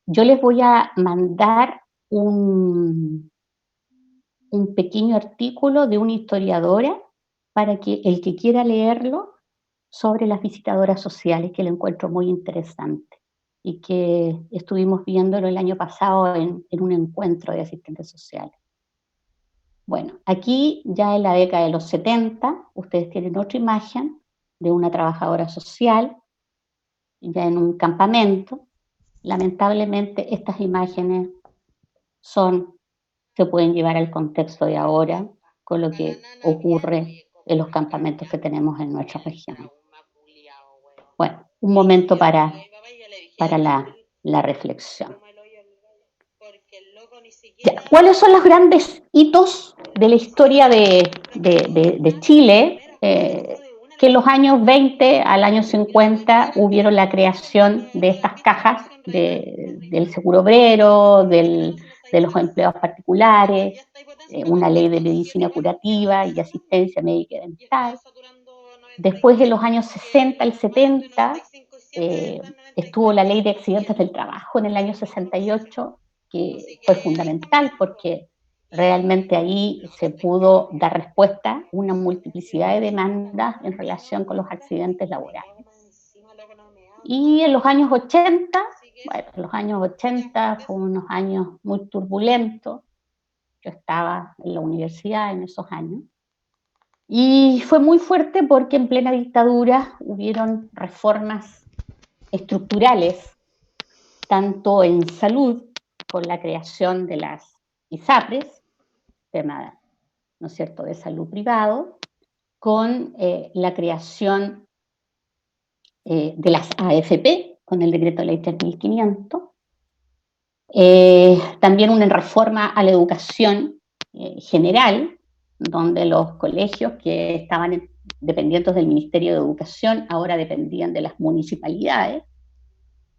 Yo les voy a mandar un pequeño artículo de una historiadora para que el que quiera leerlo, sobre las visitadoras sociales, que lo encuentro muy interesante y que estuvimos viéndolo el año pasado en un encuentro de asistentes sociales. Bueno, aquí ya en la década de los 70, ustedes tienen otra imagen de una trabajadora social, ya en un campamento. Lamentablemente estas imágenes se pueden llevar al contexto de ahora con lo que ocurre en los campamentos que tenemos en nuestra región. Bueno, un momento para la reflexión. Ya, ¿cuáles son los grandes hitos de la historia de Chile? Que en los años 20 al año 50 hubieron la creación de estas cajas del seguro obrero, de los empleados particulares, una ley de medicina curativa y asistencia médica y dental. Después, en los años 60 al 70, estuvo la ley de accidentes del trabajo en el año 68, que fue fundamental porque realmente ahí se pudo dar respuesta a una multiplicidad de demandas en relación con los accidentes laborales. Y en los años 80, bueno, los años 80 fueron unos años muy turbulentos. Yo estaba en la universidad en esos años. Y fue muy fuerte porque en plena dictadura hubieron reformas estructurales, tanto en salud, con la creación de las ISAPRES, tema, ¿no es cierto?, de salud privado, con la creación de las AFP, con el decreto de ley 3500, también una reforma a la educación general, donde los colegios que estaban dependientes del Ministerio de Educación ahora dependían de las municipalidades,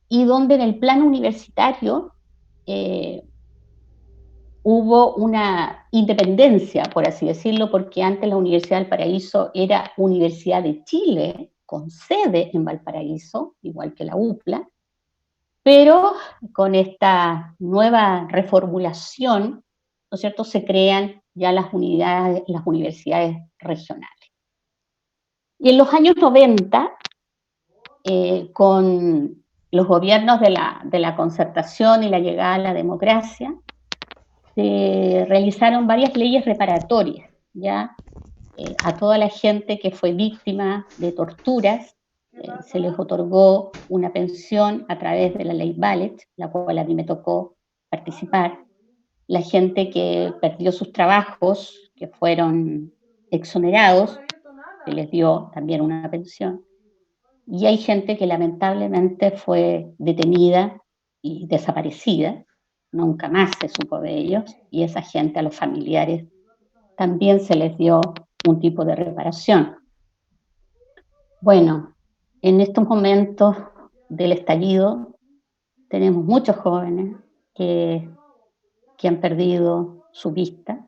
y donde en el plano universitario hubo una independencia, por así decirlo, porque antes la Universidad del Paraíso era Universidad de Chile, con sede en Valparaíso, igual que la UPLA, pero con esta nueva reformulación, ¿no es cierto?, se crean ya las universidades regionales. Y en los años 90, con los gobiernos de la concertación y la llegada a la democracia, se realizaron varias leyes reparatorias, ¿ya? A toda la gente que fue víctima de torturas, se les otorgó una pensión a través de la ley Ballet, la cual a mí me tocó participar. La gente que perdió sus trabajos, que fueron exonerados, se les dio también una pensión. Y hay gente que lamentablemente fue detenida y desaparecida, nunca más se supo de ellos, y esa gente, a los familiares, también se les dio un tipo de reparación. Bueno, en estos momentos del estallido tenemos muchos jóvenes que han perdido su vista.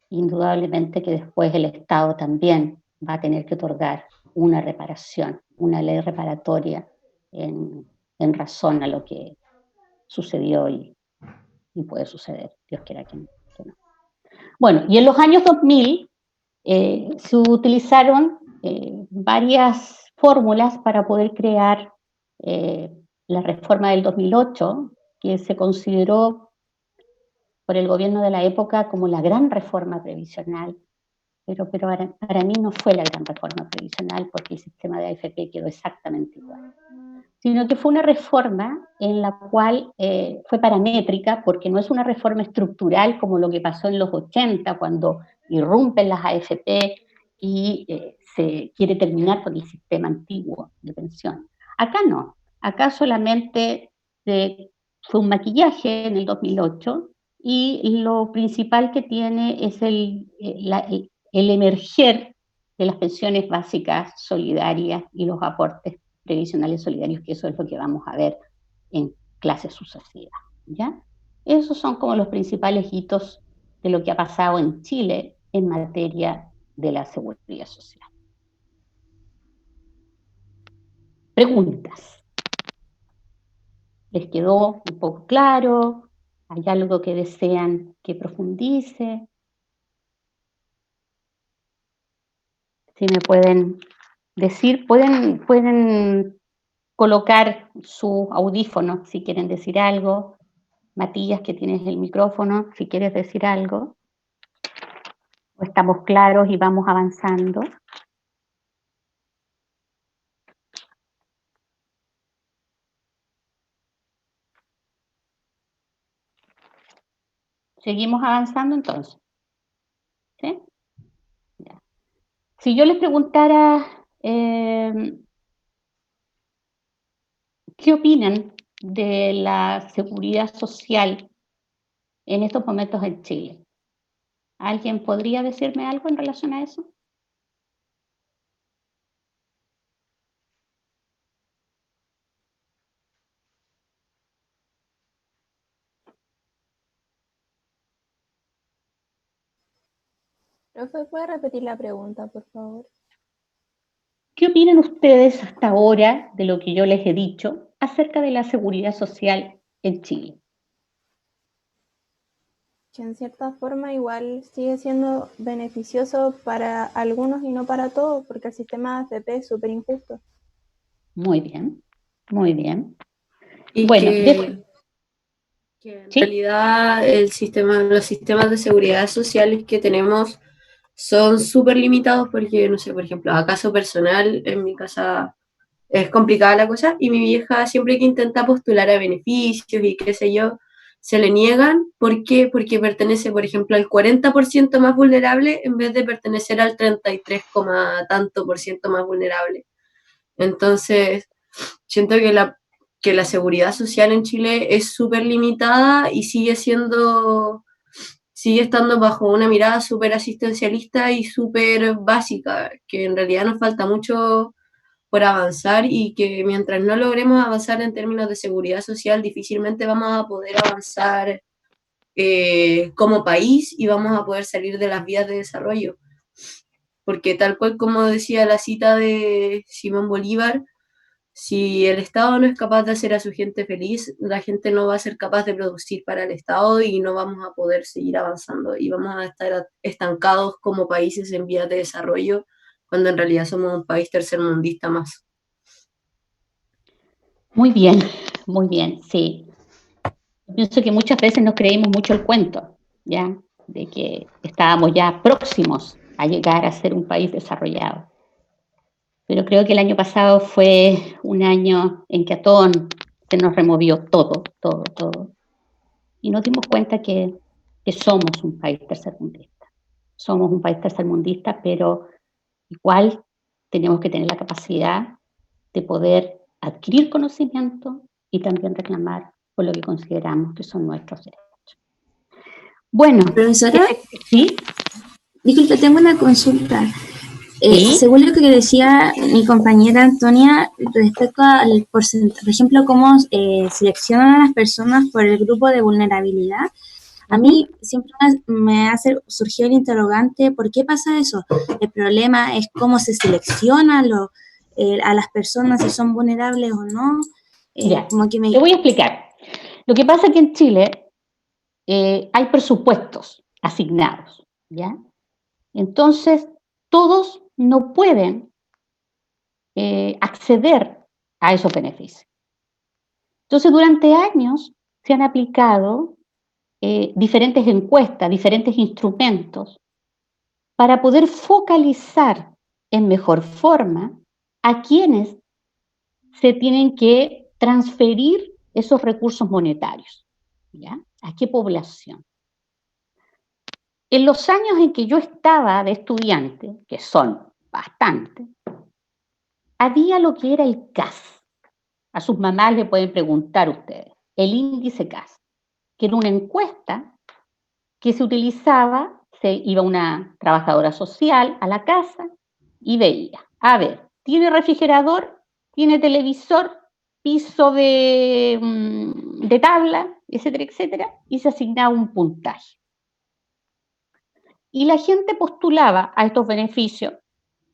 Indudablemente que después el Estado también va a tener que otorgar una reparación, una ley reparatoria en razón a lo que sucedió y puede suceder, Dios quiera que no. Bueno, y en los años 2000 se utilizaron varias fórmulas para poder crear la reforma del 2008, que se consideró por el gobierno de la época como la gran reforma previsional, pero para mí no fue la gran reforma previsional porque el sistema de AFP quedó exactamente igual, sino que fue una reforma en la cual fue paramétrica, porque no es una reforma estructural como lo que pasó en los 80, cuando irrumpen las AFP y se quiere terminar con el sistema antiguo de pensión. Acá no, acá solamente fue un maquillaje en el 2008, y lo principal que tiene es el emerger de las pensiones básicas solidarias y los aportes previsionales solidarios, que eso es lo que vamos a ver en clases sucesivas, ¿ya? Esos son como los principales hitos de lo que ha pasado en Chile en materia de la seguridad social. Preguntas. ¿Les quedó un poco claro? ¿Hay algo que desean que profundice? Si me pueden decir, pueden colocar su audífono si quieren decir algo. Matías, que tienes el micrófono, si quieres decir algo. ¿O estamos claros y vamos avanzando? ¿Seguimos avanzando entonces? ¿Sí? Ya. Si yo les preguntara, ¿qué opinan de la seguridad social en estos momentos en Chile? ¿Alguien podría decirme algo en relación a eso? Profe, ¿puede repetir la pregunta, por favor? ¿Qué opinan ustedes hasta ahora de lo que yo les he dicho acerca de la seguridad social en Chile? Que en cierta forma igual sigue siendo beneficioso para algunos y no para todos, porque el sistema de AFP es súper injusto. Muy bien, muy bien. Y Bueno, que en ¿sí? realidad los sistemas de seguridad sociales que tenemos son súper limitados porque, no sé, por ejemplo, a caso personal, en mi casa es complicada la cosa y mi vieja siempre que intenta postular a beneficios y qué sé yo, se le niegan. ¿Por qué? Porque pertenece, por ejemplo, al 40% más vulnerable en vez de pertenecer al 33, tanto por ciento más vulnerable. Entonces, siento que la seguridad social en Chile es súper limitada y sigue estando bajo una mirada súper asistencialista y súper básica, que en realidad nos falta mucho por avanzar y que mientras no logremos avanzar en términos de seguridad social, difícilmente vamos a poder avanzar como país y vamos a poder salir de las vías de desarrollo. Porque tal cual como decía la cita de Simón Bolívar, si el Estado no es capaz de hacer a su gente feliz, la gente no va a ser capaz de producir para el Estado y no vamos a poder seguir avanzando y vamos a estar estancados como países en vías de desarrollo cuando en realidad somos un país tercermundista más. Muy bien, sí. Pienso que muchas veces nos creímos mucho el cuento, ¿ya? De que estábamos ya próximos a llegar a ser un país desarrollado. Pero creo que el año pasado fue un año en que a todos se nos removió todo. Y nos dimos cuenta que somos un país tercermundista. Somos un país tercermundista, pero igual tenemos que tener la capacidad de poder adquirir conocimiento y también reclamar por lo que consideramos que son nuestros derechos. Bueno, Profesora, ¿sí? disculpe, tengo una consulta. ¿Sí? Según lo que decía mi compañera Antonia respecto al porcentaje, por ejemplo, cómo seleccionan a las personas por el grupo de vulnerabilidad, a mí siempre me hace surgir el interrogante, ¿por qué pasa eso? El problema es cómo se seleccionan a las personas si son vulnerables o no. Ya, Como que te voy a explicar. Lo que pasa es que en Chile hay presupuestos asignados, ¿ya? Entonces, todos no pueden acceder a esos beneficios. Entonces, durante años se han aplicado diferentes encuestas, diferentes instrumentos para poder focalizar en mejor forma a quienes se tienen que transferir esos recursos monetarios, ¿ya? ¿A qué población? En los años en que yo estaba de estudiante, que son bastantes, había lo que era el CAS. A sus mamás le pueden preguntar ustedes, el índice CAS, que era una encuesta que se utilizaba, se iba una trabajadora social a la casa y veía, a ver, ¿tiene refrigerador? ¿Tiene televisor? ¿Piso de tabla? Etcétera, etcétera, y se asignaba un puntaje. Y la gente postulaba a estos beneficios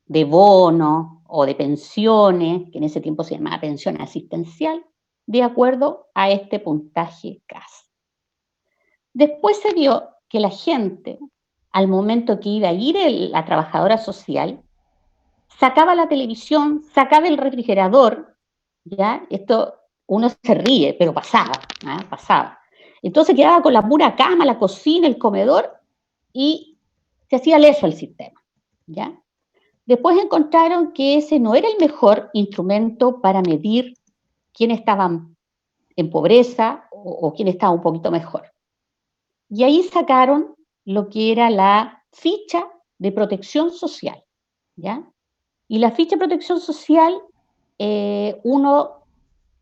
de bono o de pensiones, que en ese tiempo se llamaba pensión asistencial, de acuerdo a este puntaje CAS. Después se vio que la gente, al momento que iba a ir la trabajadora social, sacaba la televisión, sacaba el refrigerador, ¿ya? Esto uno se ríe, pero pasaba, ¿eh? Pasaba. Entonces quedaba con la pura cama, la cocina, el comedor, y se hacía leso el sistema, ¿ya? Después encontraron que ese no era el mejor instrumento para medir quién estaba en pobreza o quién estaba un poquito mejor. Y ahí sacaron lo que era la ficha de protección social, ¿ya? Y la ficha de protección social, uno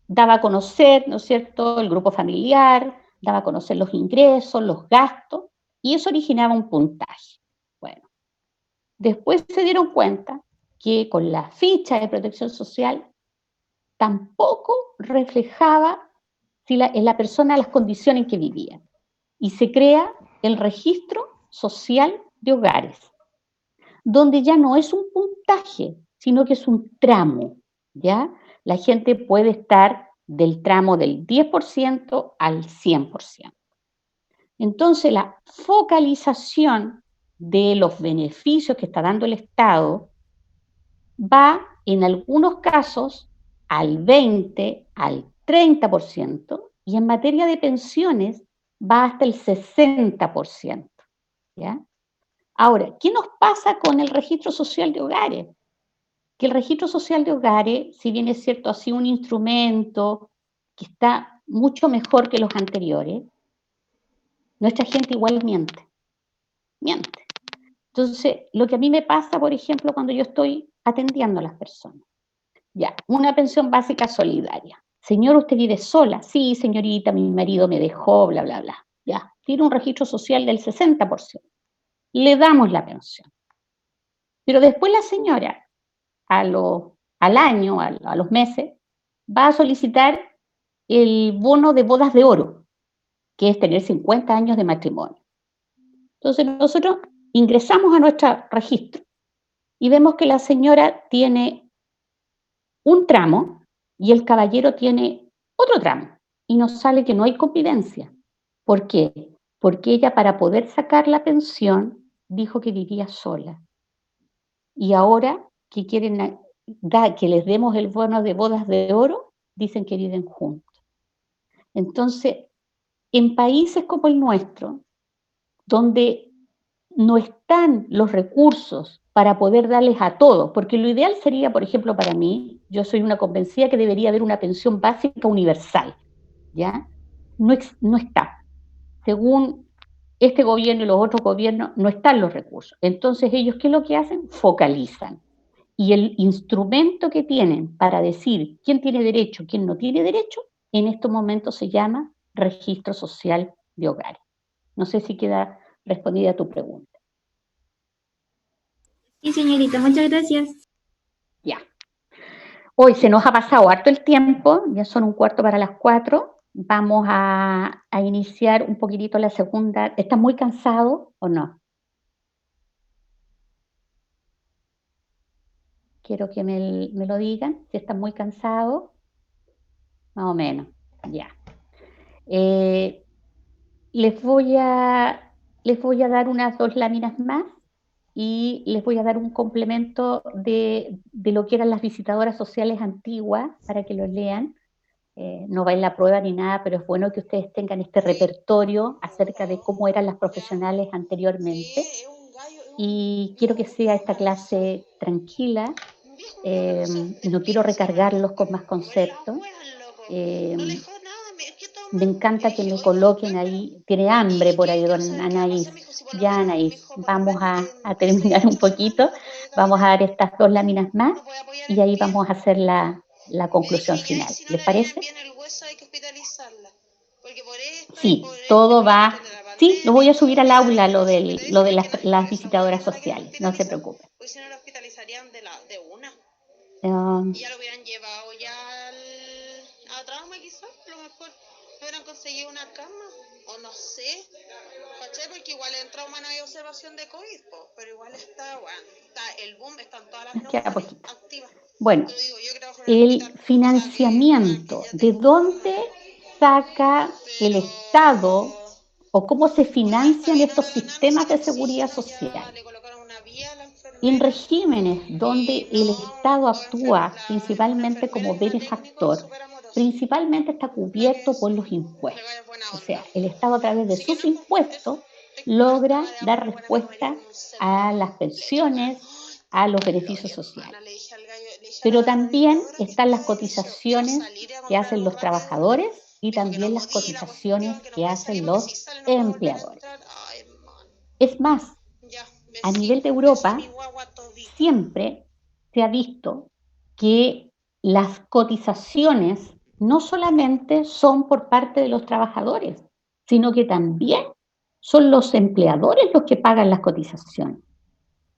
daba a conocer, ¿no es cierto?, el grupo familiar, daba a conocer los ingresos, los gastos, y eso originaba un puntaje. Bueno, después se dieron cuenta que con la ficha de protección social tampoco reflejaba en la persona las condiciones en que vivía. Y se crea el registro social de hogares, donde ya no es un puntaje, sino que es un tramo, ¿ya? La gente puede estar del tramo del 10% al 100%. Entonces, la focalización de los beneficios que está dando el Estado va, en algunos casos, al 20, al 30%, y en materia de pensiones va hasta el 60%, ¿ya? Ahora, ¿qué nos pasa con el registro social de hogares? Que el registro social de hogares, si bien es cierto, ha sido un instrumento que está mucho mejor que los anteriores, nuestra gente igual miente. Entonces, lo que a mí me pasa, por ejemplo, cuando yo estoy atendiendo a las personas, ya, una pensión básica solidaria. Señor, ¿usted vive sola? Sí, señorita, mi marido me dejó, bla, bla, bla. Ya, tiene un registro social del 60%. Le damos la pensión. Pero después la señora, al año, a los meses, va a solicitar el bono de bodas de oro, que es tener 50 años de matrimonio. Entonces nosotros ingresamos a nuestro registro y vemos que la señora tiene un tramo y el caballero tiene otro tramo. Y nos sale que no hay convivencia. ¿Por qué? Porque ella, para poder sacar la pensión, dijo que vivía sola. Y ahora que quieren que les demos el bono de bodas de oro, dicen que viven juntos. Entonces, en países como el nuestro, donde no están los recursos para poder darles a todos, porque lo ideal sería, por ejemplo, para mí, yo soy una convencida que debería haber una pensión básica universal, ¿ya? No está. Según este gobierno y los otros gobiernos, no están los recursos. Entonces, ellos, ¿qué es lo que hacen? Focalizan. Y el instrumento que tienen para decir quién tiene derecho, quién no tiene derecho, en estos momentos se llama registro social de hogares. No sé si queda respondida tu pregunta. Sí, señorita, muchas gracias. Ya. Hoy se nos ha pasado harto el tiempo, ya son 3:15. Vamos a iniciar un poquitito la segunda. ¿Estás muy cansado o no? Quiero que me lo digan, si están muy cansados. Más o menos, ya. Les voy a dar unas 2 láminas más y les voy a dar un complemento de lo que eran las visitadoras sociales antiguas para que lo lean. No va en la prueba ni nada, pero es bueno que ustedes tengan este repertorio acerca de cómo eran las profesionales anteriormente. Y quiero que sea esta clase tranquila. No quiero recargarlos con más conceptos. Me encanta que me coloquen ahí. Tiene hambre por ahí, don Anaís. Ya, Anaís, vamos a terminar un poquito. Vamos a dar estas 2 láminas más y ahí vamos a hacer la conclusión final. ¿Les parece? Sí, todo va. Sí, lo voy a subir al aula, lo de las visitadoras sociales. No se preocupen. Pues si no lo hospitalizarían de una. Um, Y ya lo hubieran llevado ya a trauma, quizás. A lo mejor hubieran conseguido una cama. O no sé. ¿Cachai? Porque igual en trauma no hay observación de COVID, pero igual está, bueno, está el boom, están todas las queda neumonías poquito. activas. Bueno, Yo digo, yo que trabajo en el el hospital, financiamiento, ¿de dónde saca el Estado o cómo se financian estos sistemas de seguridad social? En regímenes donde el Estado actúa principalmente como benefactor, principalmente está cubierto por los impuestos. O sea, el Estado a través de sus impuestos logra dar respuesta a las pensiones, a los beneficios sociales. Pero también están las cotizaciones que hacen los trabajadores y también las cotizaciones que hacen los empleadores. Es más, a nivel de Europa, siempre se ha visto que las cotizaciones no solamente son por parte de los trabajadores, sino que también son los empleadores los que pagan las cotizaciones.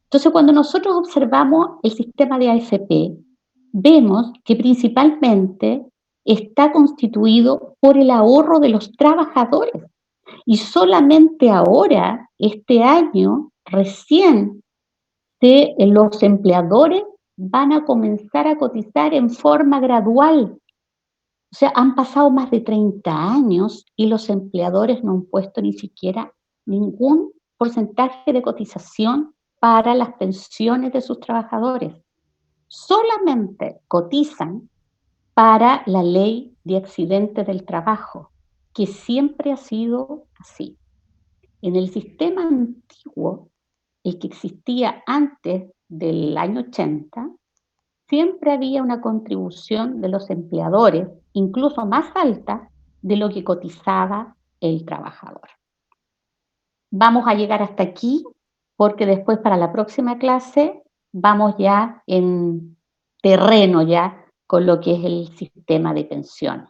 Entonces, cuando nosotros observamos el sistema de AFP, vemos que principalmente está constituido por el ahorro de los trabajadores. Y solamente ahora, este año, recién, los empleadores van a comenzar a cotizar en forma gradual. O sea, han pasado más de 30 años y los empleadores no han puesto ni siquiera ningún porcentaje de cotización para las pensiones de sus trabajadores. Solamente cotizan para la ley de accidentes del trabajo, que siempre ha sido así. En el sistema antiguo, el que existía antes del año 80, siempre había una contribución de los empleadores, incluso más alta de lo que cotizaba el trabajador. Vamos a llegar hasta aquí, porque después para la próxima clase vamos ya en terreno ya con lo que es el sistema de pensiones.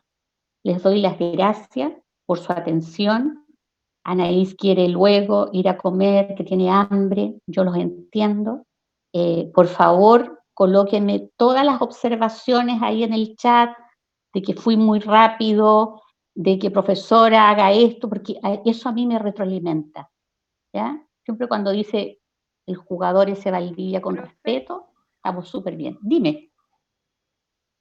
Les doy las gracias por su atención. Anaís quiere luego ir a comer, que tiene hambre, yo los entiendo. Por favor, colóquenme todas las observaciones ahí en el chat, de que fui muy rápido, de que profesora haga esto, porque eso a mí me retroalimenta, ¿ya? Siempre cuando dice el jugador ese Valdivia con respeto, estamos súper bien. Dime.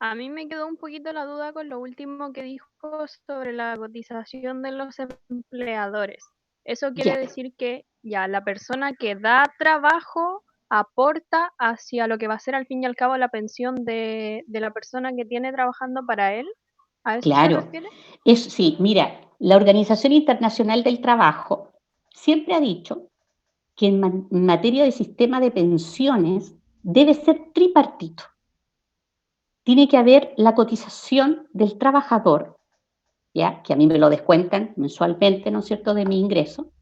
A mí me quedó un poquito la duda con lo último que dijo sobre la cotización de los empleadores. Eso quiere Ya. decir que ya la persona que da trabajo aporta hacia lo que va a ser al fin y al cabo la pensión de la persona que tiene trabajando para él. ¿A eso se Claro, refiere? sí, mira, la Organización Internacional del Trabajo siempre ha dicho que en materia de sistema de pensiones debe ser tripartito. Tiene que haber la cotización del trabajador, ¿ya? Que a mí me lo descuentan mensualmente, ¿no es cierto?, de mi ingreso.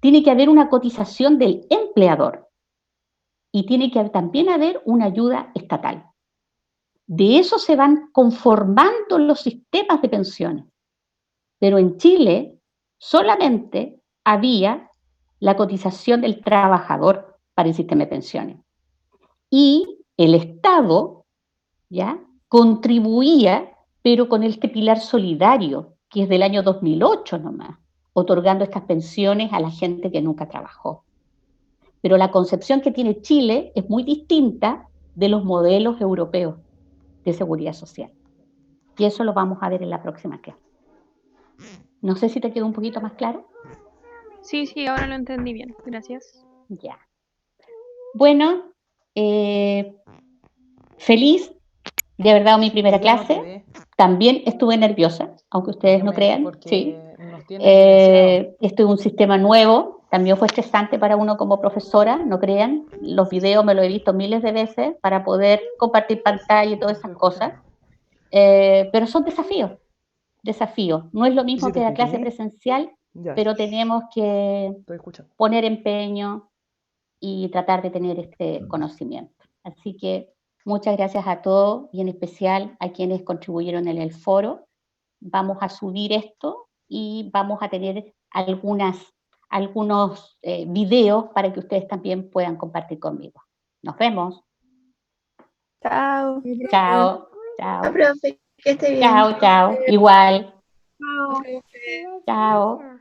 Tiene que haber una cotización del empleador y tiene que también haber una ayuda estatal. De eso se van conformando los sistemas de pensiones. Pero en Chile solamente había la cotización del trabajador para el sistema de pensiones. Y el Estado, ¿ya?, contribuía, pero con este pilar solidario, que es del año 2008 nomás, otorgando estas pensiones a la gente que nunca trabajó. Pero la concepción que tiene Chile es muy distinta de los modelos europeos de seguridad social. Y eso lo vamos a ver en la próxima clase. No sé si te quedó un poquito más claro. Sí, ahora lo entendí bien. Gracias. Ya. Bueno, feliz de verdad mi primera clase. También estuve nerviosa, aunque ustedes no crean. Sí. Esto es un sistema nuevo, también fue estresante para uno como profesora, no crean. Los videos me los he visto miles de veces para poder compartir pantalla y todas esas cosas. Pero son desafíos. No es lo mismo que la clase presencial, pero tenemos que poner empeño y tratar de tener este conocimiento. Así que muchas gracias a todos y en especial a quienes contribuyeron en el foro. Vamos a subir esto y vamos a tener algunos videos para que ustedes también puedan compartir conmigo. Nos vemos. Chao. Chao. Chao, profe, que esté bien. Chao. Igual. Chao. Chao.